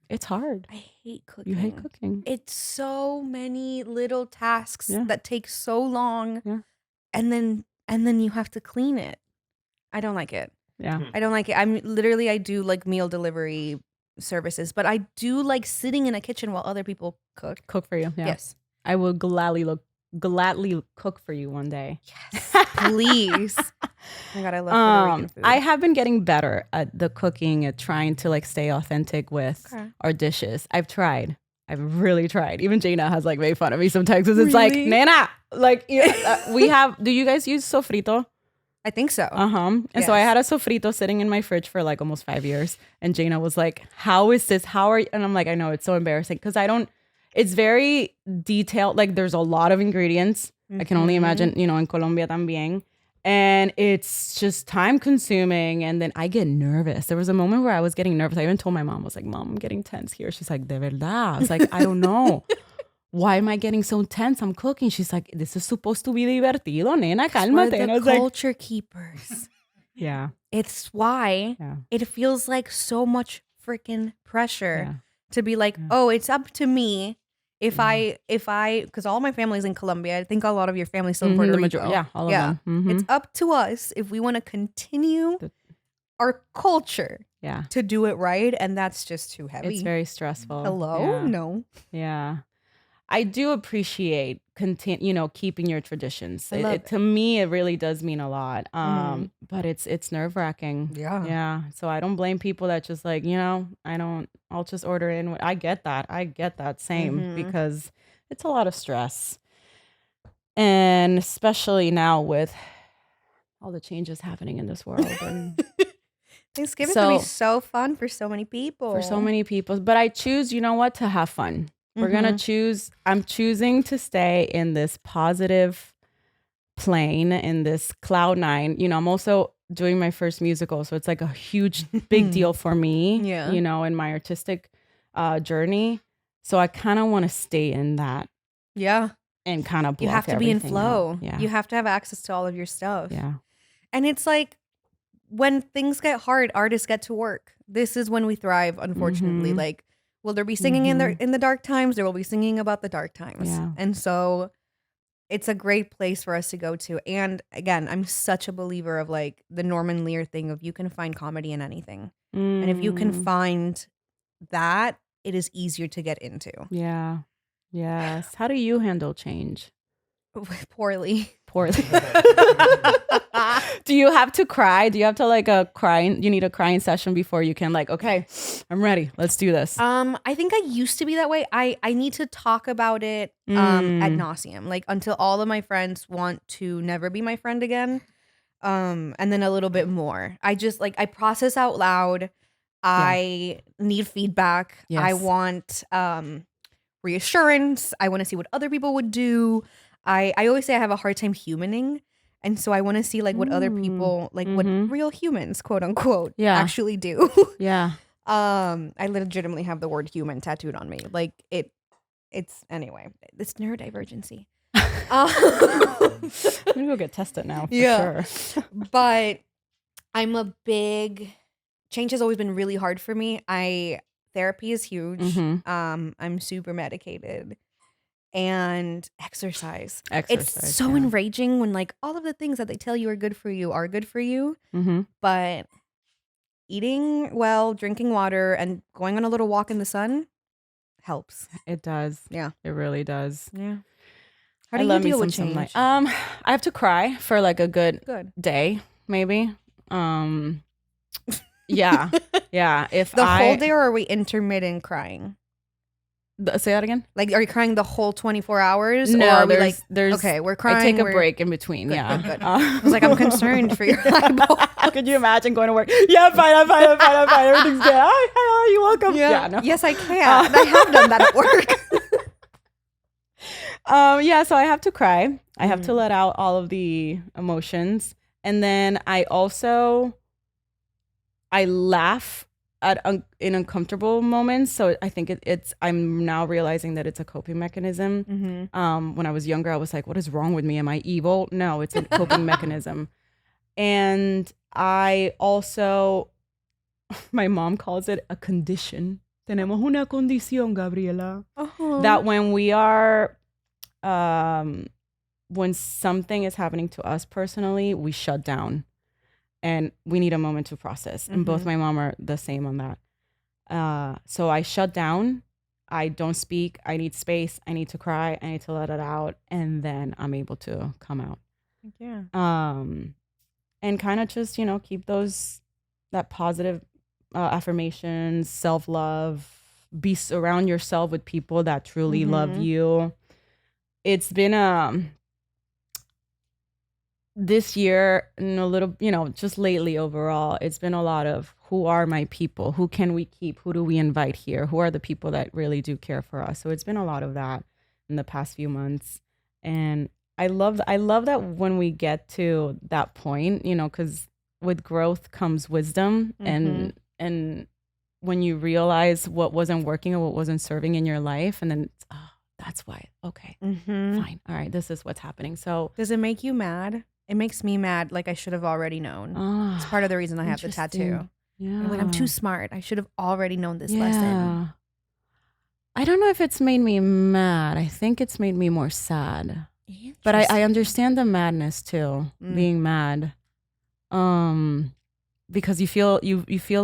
It's hard. I hate cooking. You hate cooking. It's so many little tasks Yeah. that take so long. Yeah. And then you have to clean it. I don't like it. Yeah. I don't like it. I do like meal delivery services, but I do like sitting in a kitchen while other people cook. Cook for you. Yeah. Yes. I will gladly cook for you one day. Yes. Please. Oh my God, I love Puerto Rican food. I have been getting better at the cooking, at trying to like stay authentic with our dishes. I've really tried. Even Jaina has like made fun of me sometimes because it's like, Nena, like we have. Do you guys use sofrito? I think so. And so I had a sofrito sitting in my fridge for like almost 5 years, and Jaina was like, "How is this? How are you?" And I'm like, "I know, it's so embarrassing because I don't." It's very detailed. Like there's a lot of ingredients. I can only imagine, in Colombia también. And it's just time consuming. And then I get nervous. There was a moment where I was getting nervous. I even told my mom, I was like, Mom, I'm getting tense here. She's like, de verdad. I was like, I don't know. Why am I getting so tense? I'm cooking. She's like, this is supposed to be divertido, nena, cálmate. We're And I the was culture keepers. Yeah. It's why it feels like so much freaking pressure to be like, oh, it's up to me. If I, because all my family's in Colombia, I think a lot of your family's still in Puerto Rico. All of them. It's up to us if we want to continue our culture to do it right. And that's just too heavy. It's very stressful. Hello? Yeah. No. Yeah. I do appreciate keeping your traditions. To me, it really does mean a lot. But it's nerve-wracking. Yeah. So I don't blame people that just like, I'll just order in. I get that same because it's a lot of stress. And especially now with all the changes happening in this world. And Thanksgiving can be so fun for so many people. But I choose, to have fun. We're going to choose. I'm choosing to stay in this positive plane, in this cloud nine. I'm also doing my first musical. So it's like a huge, big deal for me, in my artistic journey. So I kind of want to stay in that. Yeah. And kind of block you have to be in flow. Out. Yeah. You have to have access to all of your stuff. Yeah. And it's like when things get hard, artists get to work. This is when we thrive, unfortunately. Like, will there be singing in the dark times? There will be singing about the dark times. Yeah. And so it's a great place for us to go to. And again, I'm such a believer of like the Norman Lear thing of you can find comedy in anything. And if you can find that, it is easier to get into. Yeah. Yes. How do you handle change? Poorly. Do you have to cry? Do you have to like you need a crying session before you can like, okay, I'm ready. Let's do this. I think I used to be that way. I need to talk about it ad nauseum, like until all of my friends want to never be my friend again. And then a little bit more. I just like, I process out loud. I need feedback. Yes. I want reassurance. I want to see what other people would do. I always say I have a hard time humaning. And so I want to see like what other people, like what real humans, quote unquote, actually do. Yeah. I legitimately have the word human tattooed on me. Like it's anyway, it's neurodivergency. I'm gonna go get tested now. For sure. But change has always been really hard for me. Therapy is huge. I'm super medicated. And exercise. It's so enraging when like all of the things that they tell you are good for you. But eating well, drinking water, and going on a little walk in the sun helps. It does. Yeah. It really does. Yeah. How do you deal with change? I have to cry for like a good day, maybe. Yeah. Yeah. If the whole day, or are we intermittent crying? Say that again? Like, are you crying the whole 24 hours? No, or are we there's okay, we're crying. I take a break in between. Good, good. I was like, I'm concerned for your eyeball. Could you imagine going to work? Yeah, I'm fine. Everything's good. Hi, you're welcome. Yeah. No. Yes, I can. I have done that at work. So I have to cry. I have to let out all of the emotions. And then I laugh in uncomfortable moments. So I think I'm now realizing that it's a coping mechanism. When I was younger, I was like, what is wrong with me? Am I evil? No, it's a coping mechanism. And I also, my mom calls it a condition. Tenemos una condición, Gabriela. That when we are, when something is happening to us personally, we shut down. and we need a moment to process. And both my mom are the same on that. So I shut down. I don't speak. I need space. I need to cry. I need to let it out. And then I'm able to come out. Yeah. And kind of just, keep that positive affirmations, self-love, surround yourself with people that truly love you. It's been this year and a little, just lately overall, it's been a lot of who are my people? Who can we keep? Who do we invite here? Who are the people that really do care for us? So it's been a lot of that in the past few months. And I love that when we get to that point, because with growth comes wisdom and when you realize what wasn't working or what wasn't serving in your life, and then that's why. Okay, fine. All right, this is what's happening. So does it make you mad? It makes me mad. Like I should have already known. It's part of the reason I have the tattoo. Yeah, like I'm too smart. I should have already known this lesson. I don't know if it's made me mad. I think it's made me more sad. But I understand the madness too, being mad. Because you feel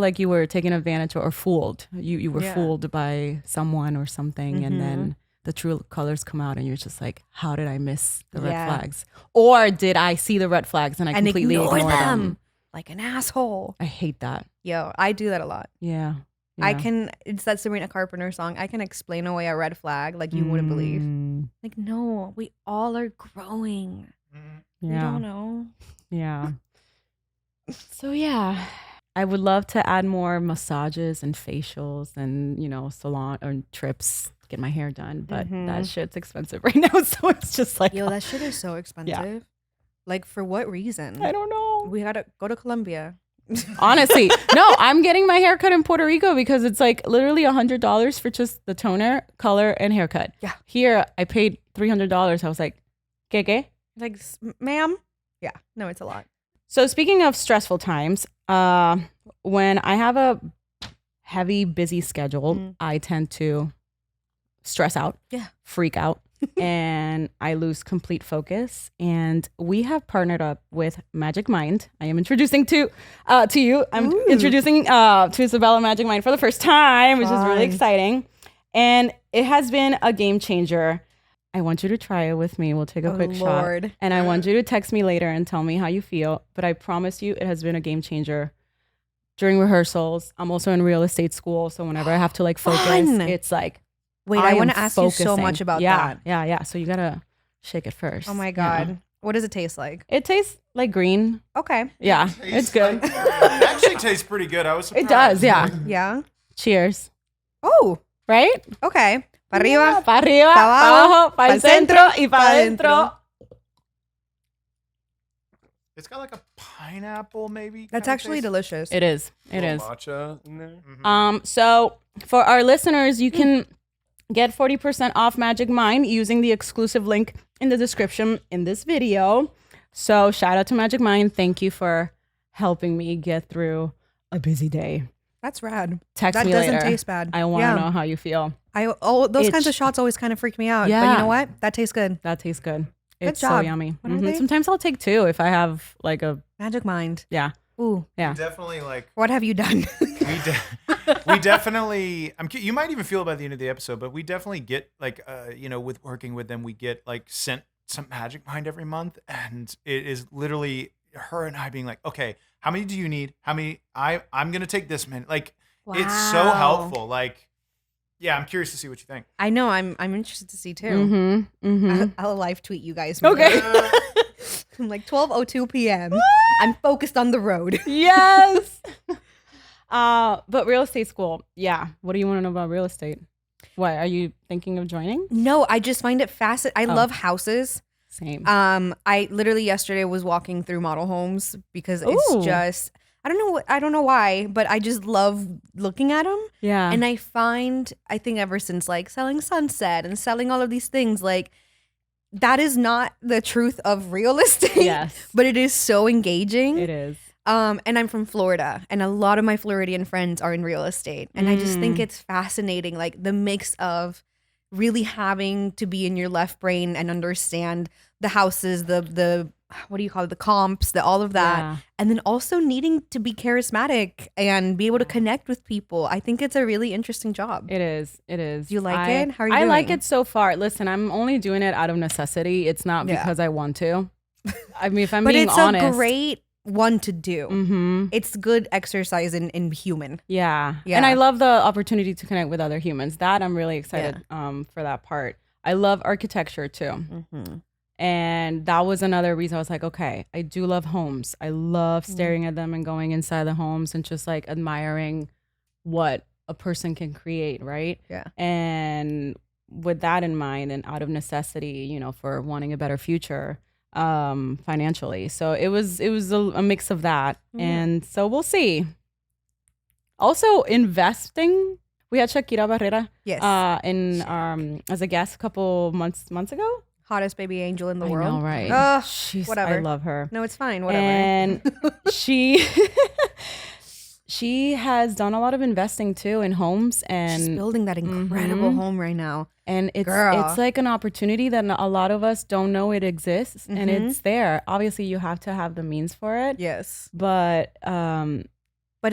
like you were taken advantage or fooled. You were fooled by someone or something, and then the true colors come out and you're just like, how did I miss the red flags? Or did I see the red flags and I completely ignore them? Like an asshole. I hate that. Yo, I do that a lot. Yeah. It's that Sabrina Carpenter song. I can explain away a red flag like you wouldn't believe. Like, no, we all are growing. We don't know. Yeah. So yeah, I would love to add more massages and facials and, salon or trips, get my hair done. But that shit's expensive right now. So it's just like, yo, that shit is so expensive. Yeah. Like, for what reason? I don't know. We gotta go to Colombia. Honestly, no, I'm getting my hair cut in Puerto Rico because it's like literally $100 for just the toner, color, and haircut. Yeah. Here, I paid $300. I was like, ¿qué? Like, ma'am? Yeah. No, it's a lot. So speaking of stressful times, when I have a heavy, busy schedule, I tend to stress out, freak out, and I lose complete focus. And we have partnered up with Magic Mind. I am introducing to you. I'm introducing to Isabella Magic Mind for the first time, which is really exciting. And it has been a game changer. I want you to try it with me. We'll take a quick shot. And I want you to text me later and tell me how you feel. But I promise you, it has been a game changer. During rehearsals, I'm also in real estate school. So whenever I have to focus, it's like, wait, I want to ask you so much about that. Yeah. So you got to shake it first. Oh my God. What does it taste like? It tastes like green. Okay. Yeah, it's good. It actually tastes pretty good. I was surprised. It does, yeah. Yeah. Cheers. Oh. Right? Okay. Pa arriba, pa arriba, pa abajo, pa el centro y pa adentro. It's got like a pineapple, maybe. That's actually delicious. It is. It is. Matcha in there. So for our listeners, you can get 40% off Magic Mind using the exclusive link in the description in this video. So shout out to Magic Mind. Thank you for helping me get through a busy day. That's rad. Text that me doesn't later. taste bad. I want to know how you feel. Those kinds of shots always kind of freak me out. Yeah. But you know what? That tastes good. That tastes good. Good It's job. so yummy. What are they? Sometimes I'll take 2 if I have like a Magic Mind. Yeah. Ooh. Yeah. Definitely like. What have you done? we definitely. You might even feel it by the end of the episode, but we definitely get like, with working with them, we get like sent some Magic Mind every month, and it is literally her and I being like, okay, how many do you need? How many? I'm gonna take this many. Like, it's so helpful. Like, yeah, I'm curious to see what you think. I know. I'm interested to see too. I'll live tweet you guys. Okay. I'm like 12:02 p.m. I'm focused on the road. Yes. But real estate school. Yeah. What do you want to know about real estate? What, are you thinking of joining? No, I just find it fascinating. I love houses. Same. I literally yesterday was walking through model homes because it's just, I don't know why, but I just love looking at them. Yeah. And I think ever since like selling Sunset and selling all of these things, like that is not the truth of real estate. Yes. But it is so engaging. It is. And I'm from Florida, and a lot of my Floridian friends are in real estate. And I just think it's fascinating, like the mix of really having to be in your left brain and understand the houses, the what do you call it, the comps, all of that. Yeah. And then also needing to be charismatic and be able to connect with people. I think it's a really interesting job. It is. It is. Do you like it? How are you I like doing? it so far. Listen, I'm only doing it out of necessity. It's not because I want to. I mean, if I'm But being it's honest. a great one to do. Mm-hmm. It's good exercise in human. Yeah. Yeah. And I love the opportunity to connect with other humans. That I'm really excited for that part. I love architecture too. Mm-hmm. And that was another reason I was like, okay, I do love homes. I love staring at them and going inside the homes and just like admiring what a person can create, right? Yeah. And with that in mind and out of necessity, you know, for wanting a better future financially. So it was a mix of that. And so we'll see. Also investing. We had Shakira Barrera Yes. as a guest a couple months ago. Hottest baby angel in the I world. know, right? Ugh, She's, whatever. I love her. No, it's fine. Whatever. And she has done a lot of investing too in homes, and she's building that incredible home right now. and it's Girl. like an opportunity that a lot of us don't know it exists, and it's there. Obviously, you have to have the means for it. Yes. But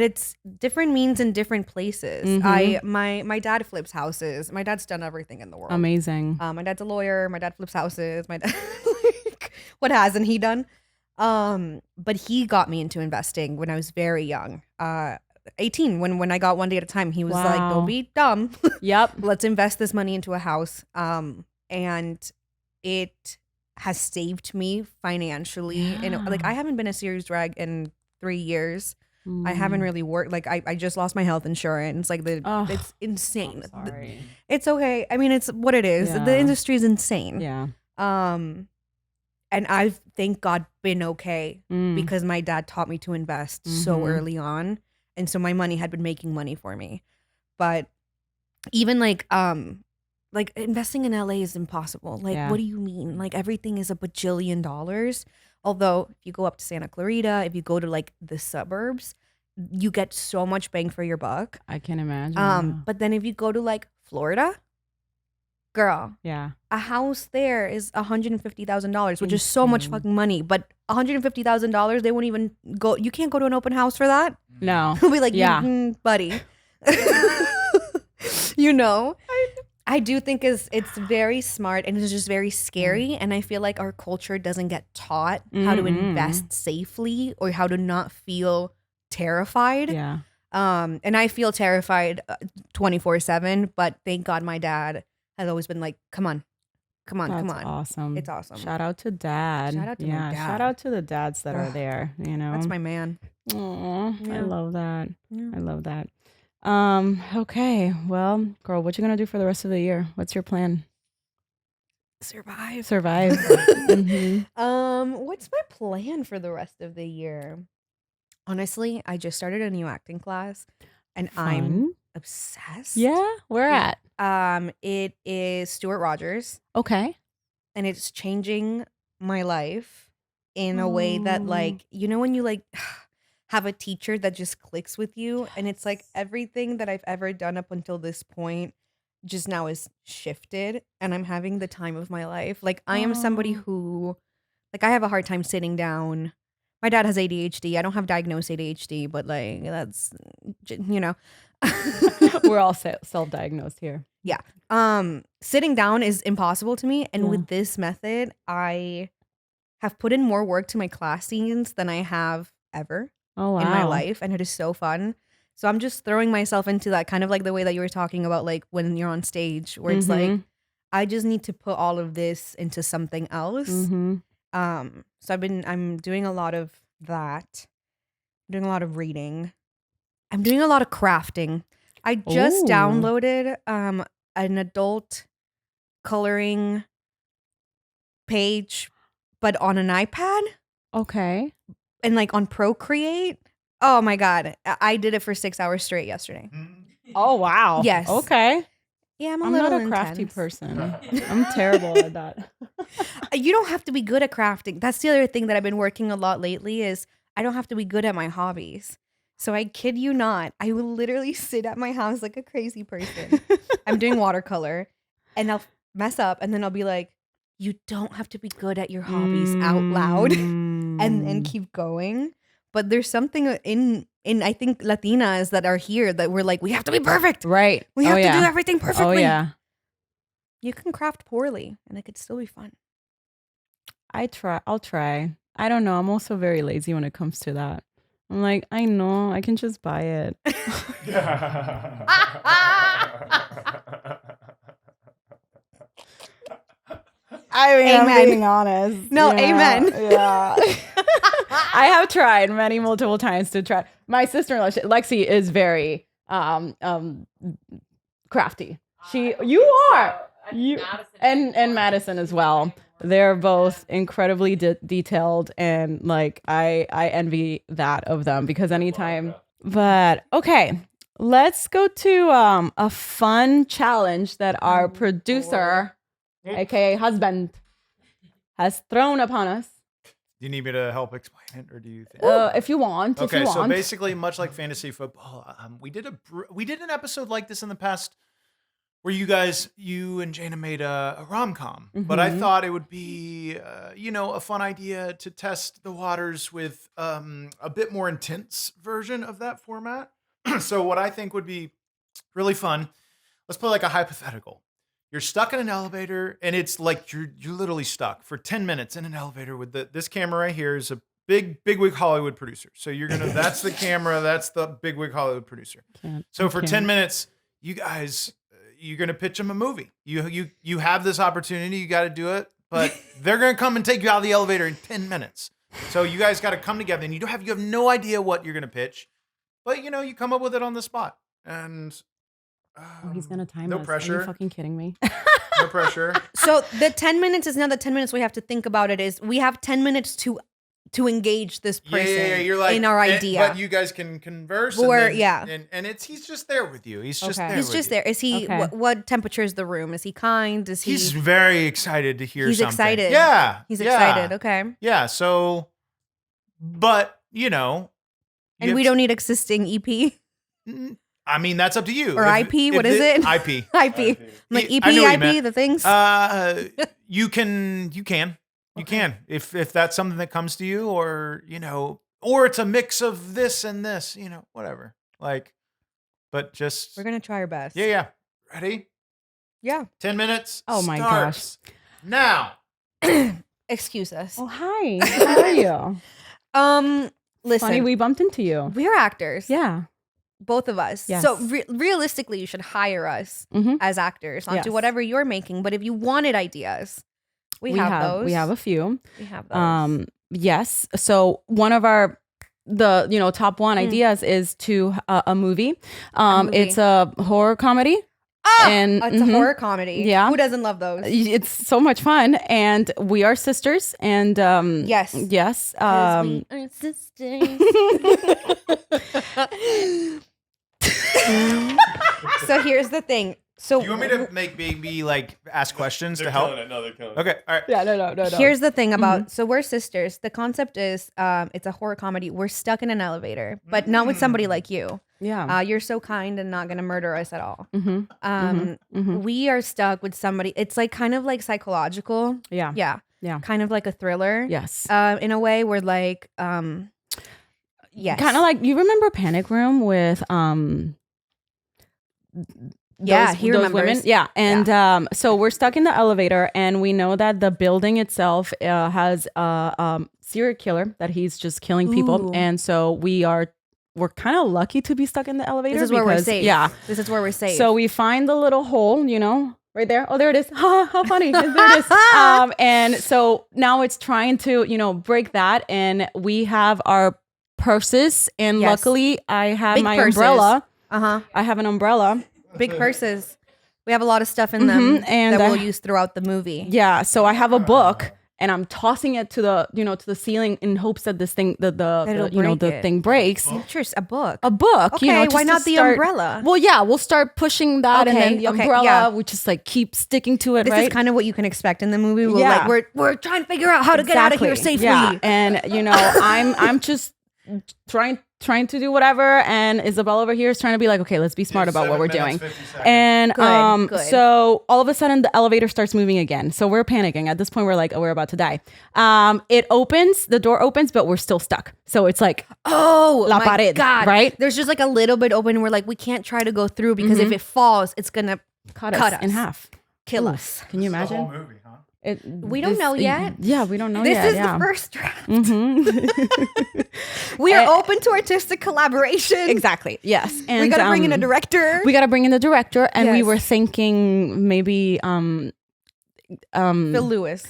It's different means in different places. My dad flips houses. My dad's done everything in the world. amazing. My dad's a lawyer. My dad flips houses. My dad, like, what hasn't he done? But he got me into investing when I was very young. 18. When I got one day at a time, he was like, Wow. "Don't be dumb. Yep. Let's invest this money into a house." And it has saved me financially. And like, I haven't been a serious drag in 3 years. I haven't really worked. Like I just lost my health insurance. Like it's insane. Sorry. It's okay. I mean, it's what it is. Yeah. The industry is insane. Yeah. And I've, thank God, been okay Mm. because my dad taught me to invest so early on. And so my money had been making money for me. But even like investing in LA is impossible. Like, Yeah. what do you mean? Like everything is $1 bajillion. Although if you go up to Santa Clarita, if you go to like the suburbs, you get so much bang for your buck. I can imagine. But then if you go to like Florida, girl, Yeah. a house there is $150,000, which is so much Insane. fucking money. But $150,000, they won't even go. You can't go to an open house for that. No. They'll be like, Yeah. buddy. You know, I do think it's very smart and it's just very scary. And I feel like our culture doesn't get taught how to invest safely or how to not feel terrified. Yeah. And I feel terrified 24/7. But thank God my dad has always been like, come on. That's awesome. It's awesome. Shout out to dad. Shout out to my yeah. dad. Shout out to the dads that are there. You know. That's my man. Aw, I Yeah. love that. Yeah. I love that. Okay. Well, girl, what you gonna do for the rest of the year? What's your plan? Survive. Survive. Mhm. What's my plan for the rest of the year? Honestly, I just started a new acting class and I'm Fun. obsessed. Yeah. Where Yeah. at? It is Stuart Rogers Okay. and it's changing my life in a way that, like, you know, when you like have a teacher that just clicks with you and it's like everything that I've ever done up until this point just now is shifted and I'm having the time of my life. Like I am somebody Oh. who, like, I have a hard time sitting down. My dad has ADHD. I don't have diagnosed ADHD, but like that's, you know. We're all self-diagnosed here. Sitting down is impossible to me. And Yeah. with this method, I have put in more work to my class scenes than I have ever Oh wow. in my life. And it is so fun. So I'm just throwing myself into that, kind of like the way that you were talking about, like when you're on stage, where it's like, Mhm. I just need to put all of this into something else. Mhm. So I'm doing a lot of that. I'm doing a lot of reading. I'm doing a lot of crafting. I just Ooh. downloaded an adult coloring page, but on an iPad Okay. and like on Procreate. Oh my God. I did it for 6 hours straight yesterday. Oh wow. Yes. Okay. Yeah, I'm I'm little not a crafty intense. person. I'm terrible at that. You don't have to be good at crafting. That's the other thing that I've been working a lot lately is I don't have to be good at my hobbies. So I kid you not, I will literally sit at my house like a crazy person. I'm doing watercolor and I'll mess up, and then I'll be like, you don't have to be good at your hobbies out loud, and then keep going. But there's something in I think Latinas that are here that we're like, we have to be perfect. Right. We have to do everything perfectly. Oh, yeah. You can craft poorly and it could still be fun. I'll try. I don't know. I'm also very lazy when it comes to that. I'm like, I know. I can just buy it. I mean, Amen. I'm being honest. No, amen. Yeah. I have tried multiple times to try. My sister-in-law, Lexi, is very crafty. You are. You and Madison as well. They're both incredibly detailed, and like I envy that of them because anytime. But okay, let's go to a fun challenge that our producer, aka husband, has thrown upon us. Do you need me to help explain it, or do you think? If you want. Okay, so basically, much like fantasy football, we did an episode like this in the past where you and Jaina made a rom-com, but I thought it would be, a fun idea to test the waters with a bit more intense version of that format. So what I think would be really fun, let's play like a hypothetical. You're stuck in an elevator, and it's like you're literally stuck for 10 minutes in an elevator with this camera right here is a bigwig Hollywood producer. So that's the camera, that's the bigwig Hollywood producer. So for 10 minutes, you guys, you're gonna pitch them a movie. You have this opportunity, you got to do it, but they're gonna come and take you out of the elevator in 10 minutes. So you guys got to come together, and you have no idea what you're gonna pitch, but you come up with it on the spot. And he's gonna time no us. pressure. Are you fucking kidding me? No pressure. So the 10 minutes is now the 10 minutes we have to think about it is we have 10 minutes to engage this person You're like, in our idea. But you guys can converse. Or, and he's just there with you. He's just there. He's just there. Is he? Okay. What temperature is the room? Is he kind? Is he? He's very excited to hear. He's something. excited. Yeah, He's excited. Okay. Yeah. So, but and we don't need existing EP I mean, that's up to you. or IP. What is it? IP. IP. I'm like EP, I know what you IP, meant. the things. You can. If that's something that comes to you, or or it's a mix of this and this, whatever. Like, but just We're gonna try our best. Yeah. Ready? Yeah. 10 minutes. Oh my starts now. Excuse us. Oh, hi. How are you? Listen. Funny, we bumped into you. We're actors. Yeah. Both of us. Yes. So realistically, you should hire us as actors onto whatever you're making. But if you wanted ideas, we have those. We have a few. We have those. Yes. So one of our top one ideas is to a movie. It's a horror comedy. And it's a horror comedy. Yeah. Who doesn't love those? It's so much fun, and we are sisters. And yes. We are sisters. So here's the thing. So Do you want me to maybe like ask questions to help? No, they're killing it. Okay, all right. Yeah, no. Here's the thing about so we're sisters. The concept is it's a horror comedy. We're stuck in an elevator, but not with somebody like you. Yeah. You're so kind and not gonna murder us at all. Mm-hmm. We are stuck with somebody. It's like kind of like psychological. Yeah. Yeah. Kind of like a thriller. Yes. In a way, where like yes. Kind of like, you remember Panic Room with he remembers. women? Yeah. And so we're stuck in the elevator, and we know that the building itself has a serial killer that he's just killing people. Ooh. And so we're kind of lucky to be stuck in the elevator. This is where we're safe. Yeah. This is where we're safe. So we find the little hole, right there. Oh, there it is. How funny. There it is. And so now it's trying to, break that. And we have our purses. And Yes. luckily I have Big my purses. umbrella. Uh-huh. I have an umbrella. Big purses. We have a lot of stuff in them and that we'll use throughout the movie. Yeah. So I have a book, and I'm tossing it to the ceiling in hopes that this thing, the break it. thing breaks. Interesting. A book. A book. Okay, just why to not the start- umbrella? Well, yeah, we'll start pushing that, and Okay, then the okay, umbrella, yeah. we just like keep sticking to it, This right? is kind of what you can expect in the movie. We're Yeah. like, we're trying to figure out how to get out of here Exactly. safely. Yeah. And I'm just trying trying to do whatever, and Isabella over here is trying to be like, okay, let's be smart about what we're doing. And Good. so all of a sudden the elevator starts moving again. So we're panicking. At this point, we're like, oh, we're about to die. The door opens, but we're still stuck. So it's like, La my pared, God. right? There's just like a little bit open. And we're like, we can't try to go through because if it falls, it's gonna cut us in half. kill Ooh, us. Can you The imagine? whole movie, huh? We don't know yet. Yeah, we don't know This yet. is the first draft. We are open to artistic collaboration. Exactly. Yes. And We gotta bring in a director. We gotta bring in the director, and we Yes. were thinking maybe Phil Lewis.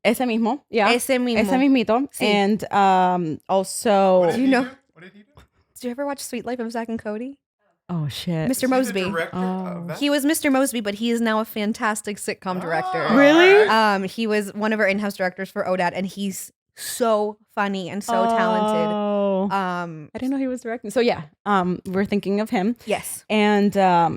ese mismo. Yeah. Ese mismo. Ese mismito. Sí. And also, Do you know? What did he do? Did you ever watch Sweet Life of Zack and Cody? oh shit. Mr. Mosby. Oh. He was Mr. Mosby, but he is now a fantastic sitcom director. Really? He was one of our in-house directors for ODAT, and he's so funny and so talented. Oh. I didn't know he was directing. So yeah, we're thinking of him. Yes. And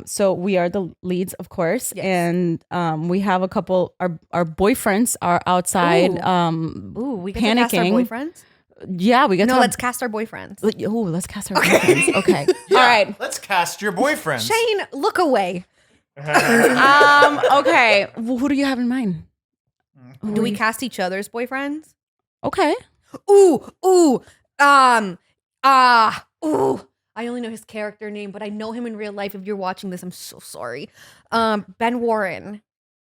so we are the leads, of course. Yes. And we have a couple, our boyfriends are outside Ooh, we get to cast our panicking. boyfriends? Yeah, we get No, to let's cast our boyfriends. Ooh, let's cast our boyfriends. Okay. All right. Let's cast your boyfriend. Shane, look away. Okay. Well, who do you have in mind? Do we cast each other's boyfriends? Okay. Ooh. I only know his character name, but I know him in real life. If you're watching this, I'm so sorry. Ben Warren.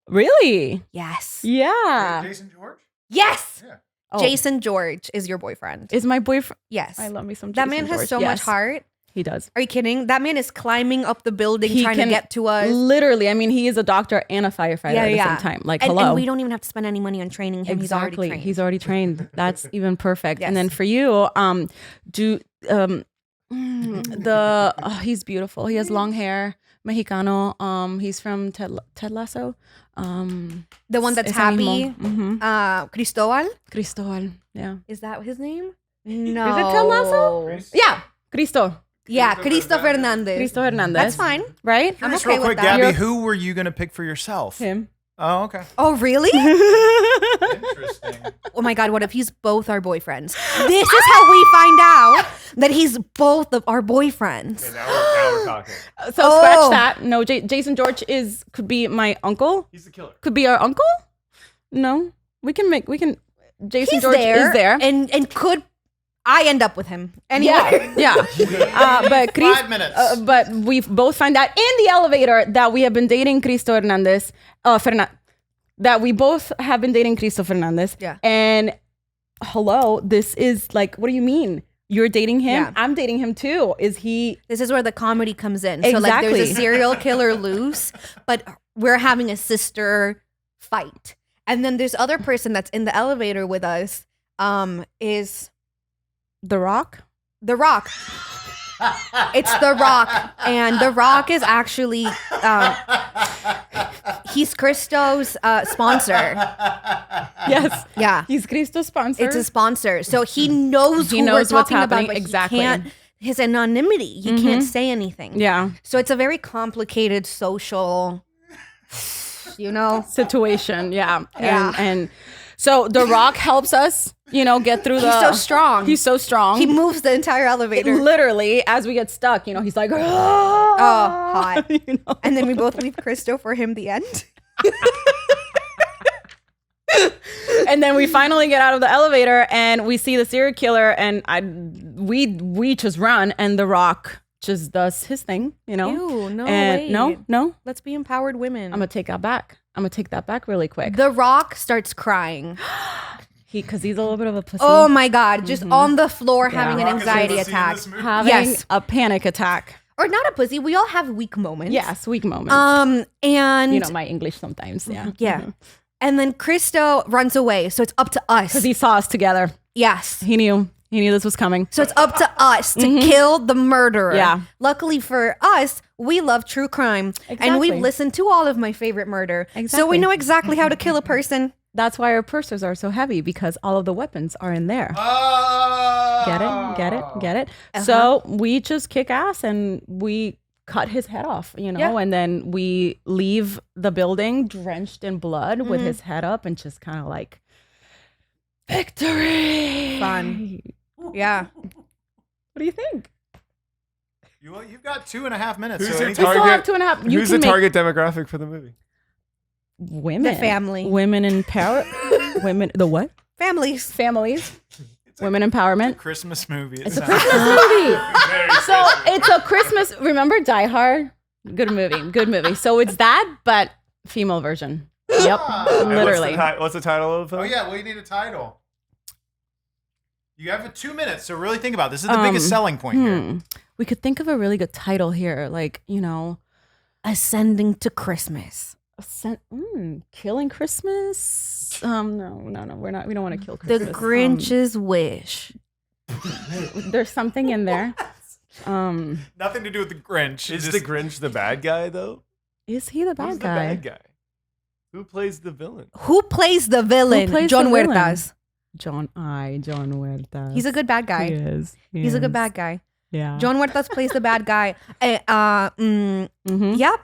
Really? Yes. Yeah. Jason George? Yes. Yeah. Oh, Jason George is your boyfriend. is my boyfriend. Yes. I love me some That Jason man has George. so much Yes, heart. He does. Are you kidding? That man is climbing up the building He trying to can get to us. Literally, I mean, he is a doctor and a firefighter at the same time. Like, and, hello. And we don't even have to spend any money on training him. Exactly. He's already trained. That's even perfect. Yes. And then for you, he's beautiful. He has long hair, Mexicano. He's from Ted Lasso. The one that's ese happy. mismo. Cristobal. Cristobal. Yeah. Is that his name? No. Is it Ted Lasso? Yeah. Cristo. Yeah, Cristo Fernandez. Cristo Hernandez. That's fine. Right? I'm Just okay real quick, with that. Gabby, who were you going to pick for yourself? Him. Oh, okay. Oh, really? Interesting. Oh my God, what if he's both our boyfriends? This is how we find out that he's both of our boyfriends. now we're talking. So Oh. scratch that. No, Jason George could be my uncle. He's the killer. Could be our uncle. No, we can. Jason He's George there, is there. and could I end up with him anyway? Yeah. But 5 minutes. but we both find out in the elevator that we have been dating Cristo Hernandez. That we both have been dating Cristo Fernandez. Yeah. And hello, this is like, what do you mean? You're dating him? Yeah. I'm dating him too. Is he? This is where the comedy comes in. So like there's Exactly. a serial killer loose, but we're having a sister fight. And then this other person that's in the elevator with us is The Rock? The Rock. It's The Rock. And The Rock is actually he's Christo's sponsor. Yes. Yeah. He's Cristo's sponsor. It's a sponsor. So he knows He who knows we're what's talking about, happening. but Exactly. he can't, his anonymity. He can't say anything. Yeah. So it's a very complicated social, Situation. Yeah. Yeah. And so The Rock helps us, get through the. He's so strong. He's so strong. He moves the entire elevator. Literally, as we get stuck, he's like, Oh, hot. you know? And then we both leave Christo for him the end. And then we finally get out of the elevator and we see the serial killer, and we just run, and The Rock just does his thing, Ew, no, And wait. no, Let's be empowered women. I'm gonna take that back. really quick. The Rock starts crying. Because he's a little bit of a pussy. Oh my God. Just on the floor having an Rock is in anxiety the scene in attack. this movie. having Yes. a panic attack. Or not a pussy. We all have weak moments. Yes, weak moments. And my English sometimes. Yeah. yeah. And then Christo runs away. So it's up to us. Because he saw us together. Yes. He knew this was coming. So it's up to us to kill the murderer. Yeah. Luckily for us, we love true crime. And Exactly. we've listened to all of my favorite murder. So we Exactly. know exactly how to kill a person. That's why our pursers are so heavy, because all of the weapons are in there. Oh. Get it? So we just kick ass and we cut his head off, Yeah. and then we leave the building drenched in blood with his head up and just kind of like, victory. Fun. Yeah. What do you think? You've got 2.5 minutes. Who's so your anything- We still have target? 2.5. You Who's can the make target demographic for the movie? women, The family. women in power, women. The what? Families. Families, It's a women empowerment. Christmas movie. It's a Christmas movie. So it's a Christmas. Remember Die Hard? Good movie. So it's that, but female version. Yep, Ah. literally. What's the title of the film? Oh yeah, well you need a title. You have 2 minutes, so really think about it. This is the biggest selling point here. We could think of a really good title here, like Ascending to Christmas. Killing Christmas. No, we're not. We don't want to kill The Christmas. Grinch's Wish. There's something in there. Nothing to do with the Grinch. Is the Grinch the bad guy though? Is he the bad Who's guy? the bad guy? Who plays the villain? Who plays the villain? Who plays John the villain? Huertas. John Huertas. He's a good bad guy. He is. He's a good bad guy. Yeah. John Huertas plays the bad guy. Mm-hmm. Yep.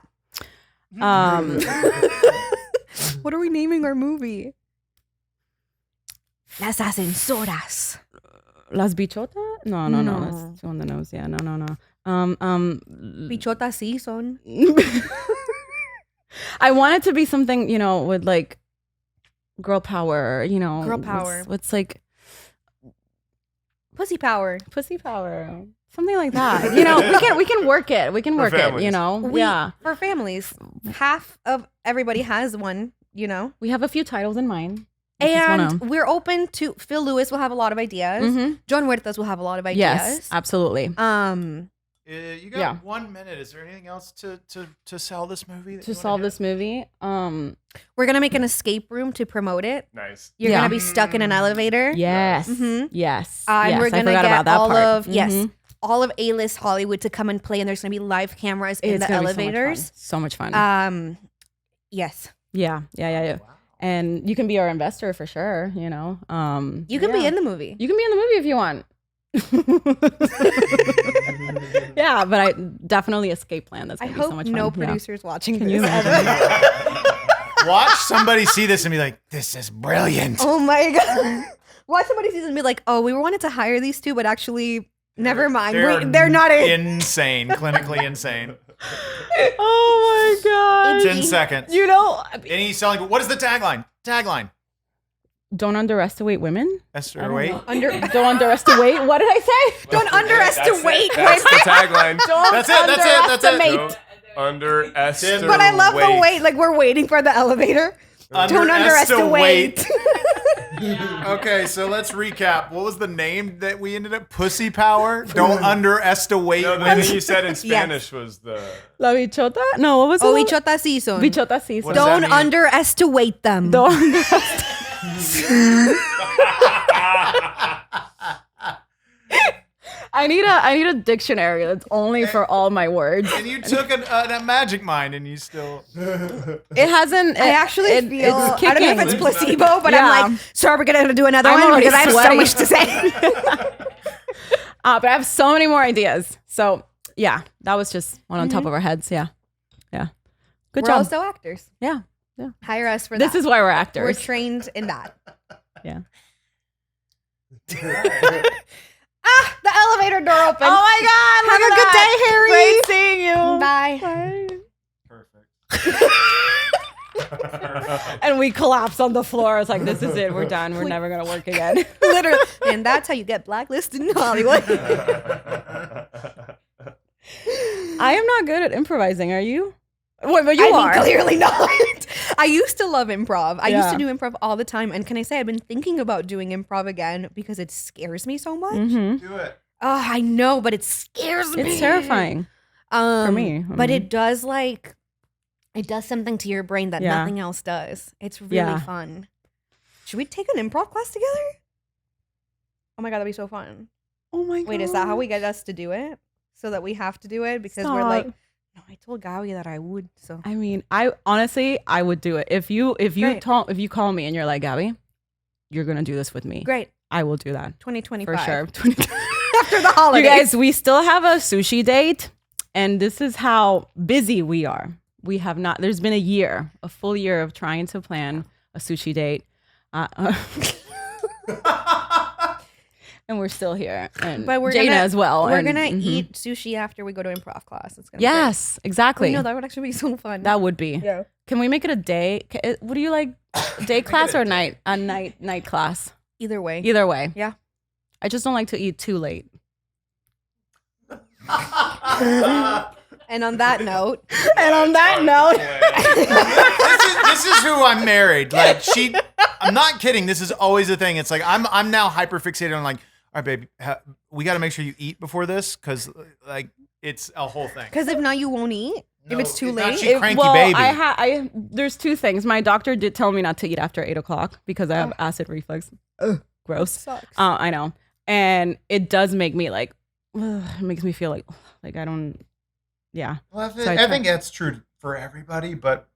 Um, What are we naming our movie? Las Ascensoras. Las Bichotas? No. No. That's too on the nose. Yeah. No. Bichota season. I want it to be something, with like girl power, Girl power. What's like Pussy power. pussy power? Something like that. We can work it. We can work it, families. Yeah. For families. Half of everybody has one, We have a few titles in mind. This is one of And them. we're open to Phil Lewis will have a lot of ideas. Mhm. John Huertas will have a lot of ideas. Yes, absolutely. You got Yeah. 1 minute. Is there anything else to sell this movie? To solve this movie, We're gonna make an escape room to promote it. Nice. You're Yeah. gonna be stuck in an elevator. yes, Mhm. yes, And yes. we're I gonna forgot get about that all part. of Mhm. all of A-list Hollywood to come and play, and there's gonna be live cameras in It's the gonna be elevators. So much fun. Yes. Yeah. And you can be our investor for sure. You can be in the movie. You can be in the movie if you want. Yeah, but I definitely escape plan. That's I gonna be so hope much fun. no Yeah. producers watching Can this. you imagine? Watch somebody see this and be like, "This is brilliant." Oh my god! Watch somebody see this and be like, "Oh, we wanted to hire these two, but actually, never mind. They're not in." Insane, clinically insane. Oh my god! 10 seconds. Any selling? What is the tagline? Don't underestimate women. Esther, wait. Don't underestimate. What did I say? Don't underestimate That's the tagline. Don't That's it. underestimate. Don't underestimate. But I love the wait. Like we're waiting for the elevator. Don't underestimate. Okay, so let's recap. What was the name that we ended up? Pussy power. Don't underestimate. No, the women. thing you said in Spanish was the. La bichota? No, what was it? Oh, bichota season. Bichota season. What does that Don't mean? underestimate them. Don't underestimate. I need a dictionary that's only for all my words. And you took a magic mind, and you still. It hasn't. I actually feel. It's I don't know if kicking. it's placebo, but Yeah. I'm like, so are we gonna do another I'm one already because I have so sweating. much to say. But I have so many more ideas. So yeah, that was just one on top of our heads. Yeah. Good We're job. also actors. Yeah. Hire us for This that. is why we're We're actors. trained in that. Yeah. The elevator door open. Oh my God! Have a look good at day, Harry. Great seeing you. Bye. Perfect. And we collapse on the floor. It's like, this is it. We're done. We're never gonna work again. Literally. And that's how you get blacklisted in Hollywood. I am not good at improvising. Are you? Wait, but you I mean, are. clearly not. I used to love improv. I used Yeah. to do improv all the time. And can I say I've been thinking about doing improv again because it scares me so much. Mhm. Do it. Oh, I know, but it scares me. It's terrifying. For me. But Mhm. it does something to your brain that Yeah. nothing else does. It's really Yeah. fun. Should we take an improv class together? Oh my God, that'd be so fun. Oh my God. Wait, is that how we get us to do it? So that we have to do it because we're like, no, I told Gaby that I would. So I mean, I honestly, I would do it if you Great. call me and you're like, Gaby, you're gonna do this with me. great. I will do that 2025 for sure. after the holidays. You guys, we still have a sushi date, and this is how busy we are. We have not. There's been a full year of trying to plan a sushi date. and we're still here. And But we're Jaina gonna, as well. We're and- gonna mhm. eat sushi after we go to improv class. It's gonna be Yes, great. exactly. No, that would actually be so fun. That would be. yeah. Can we make it a day? What do you like? Day class or night? A night class. Either way. Either way. Yeah. I just don't like to eat too late. And on that note, This is who I'm married. Like I'm not kidding. This is always a thing. It's like I'm now hyper fixated on like, all right, baby, we got to make sure you eat before this because like it's a whole thing. because if not, you won't eat. If it's too late. She cranky baby. There's two things. My doctor did tell me not to eat after 8 o'clock because I have acid reflux. Ugh, gross. Sucks. I know, and it does make me like. It makes me feel like I don't. Yeah. Well, So I think that's true for everybody, but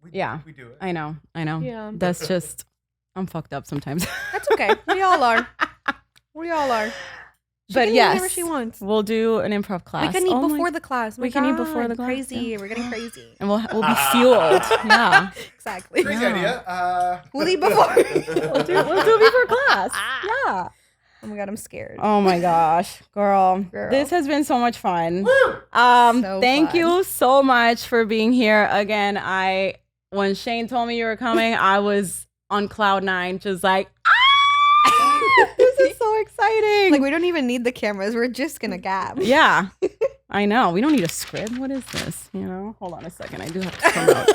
we do it. I know. Yeah. That's just. I'm fucked up sometimes. That's okay. We all are. We all are. She But can eat yes, whenever she wants. we'll do an improv class. We can eat Oh my- before the class. We can eat before the class, Crazy. yeah. We're getting crazy. and we'll be fueled. Yeah. Exactly. Crazy Yeah. idea. We'll eat before. We'll do before class. Yeah. Oh my god, I'm scared. Oh my gosh, girl. Girl. This has been so much fun. So Thank fun. you so much for being here again. When Shane told me you were coming, I was on cloud 9, just like, this is so exciting. Like we don't even need the cameras. We're just gonna gab. Yeah, I know. We don't need a script. What is this? Hold on a second. I do have to promote.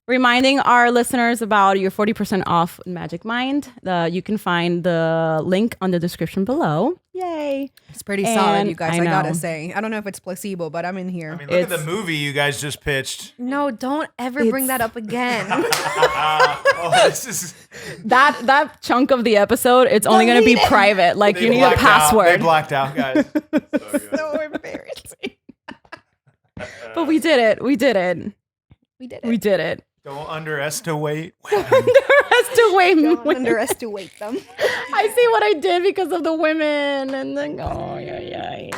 Reminding our listeners about your 40% off Magic Mind. You can find the link on the description below. Yay. It's pretty solid, And you guys. I I gotta know. say. I don't know if it's placebo, but I'm in here. I mean, look at the movie you guys just pitched. No, don't ever bring that up again. This is. That chunk of the episode, it's only going to be Delete it. private. Like, They you need a blacked out. password. They blacked out, guys. So embarrassing. But we did it. We did it. We did it. We did it. Don't underestimate. Don't underestimate them. I see what I did because of the women, and then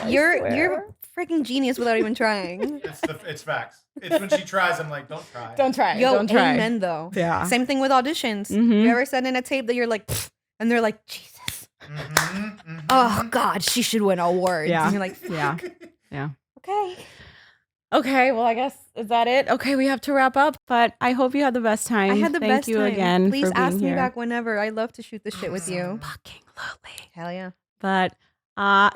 You're freaking genius without even trying. It's facts. It's when she tries, I'm like, don't try. Don't try. Yo, Don't try. amen though. Yeah. Same thing with auditions. Mhm. You ever send in a tape that you're like, "Pfft," and they're like, Jesus. Mm-hmm. Oh God, she should win awards. Yeah. And you're like, Yeah. Yeah. okay. Okay. Well, I guess is that it? Okay, we have to wrap up. But I hope you had the best time. I had the Thank best you time. again. Please for being ask me here. back whenever. I love to shoot the shit with you. Fucking lovely. Hell yeah. But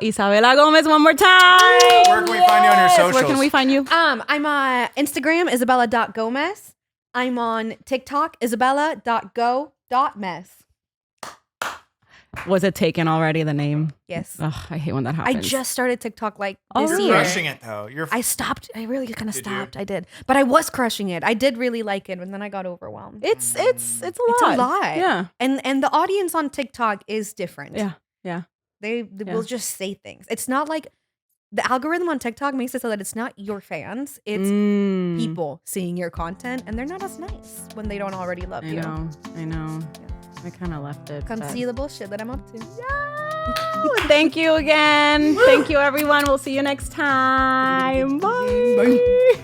Isabella Gomez, one more time. Where can we find you on your socials? Where can we find you? I'm on Instagram, Isabella.Gomez. I'm on TikTok, Isabella.go.mess. Was it taken already, the name? Yes. Ugh, I hate when that I happens. just started TikTok like Oh, this really? year. Crushing it though. I stopped. I really kind of Did you? stopped. I did. But I was crushing it. I did really like it, and then I got overwhelmed. It's a lot. It's a lot. Yeah. And the audience on TikTok is different. Yeah. Yeah. They will just say things. It's not like the algorithm on TikTok makes it so that it's not your fans. It's Mm. people seeing your content, and they're not as nice when they don't already love you. I know. I kind of left it. Come but- see the bullshit that I'm up to. Thank you again. Thank you, everyone. We'll see you next time. Bye. Bye.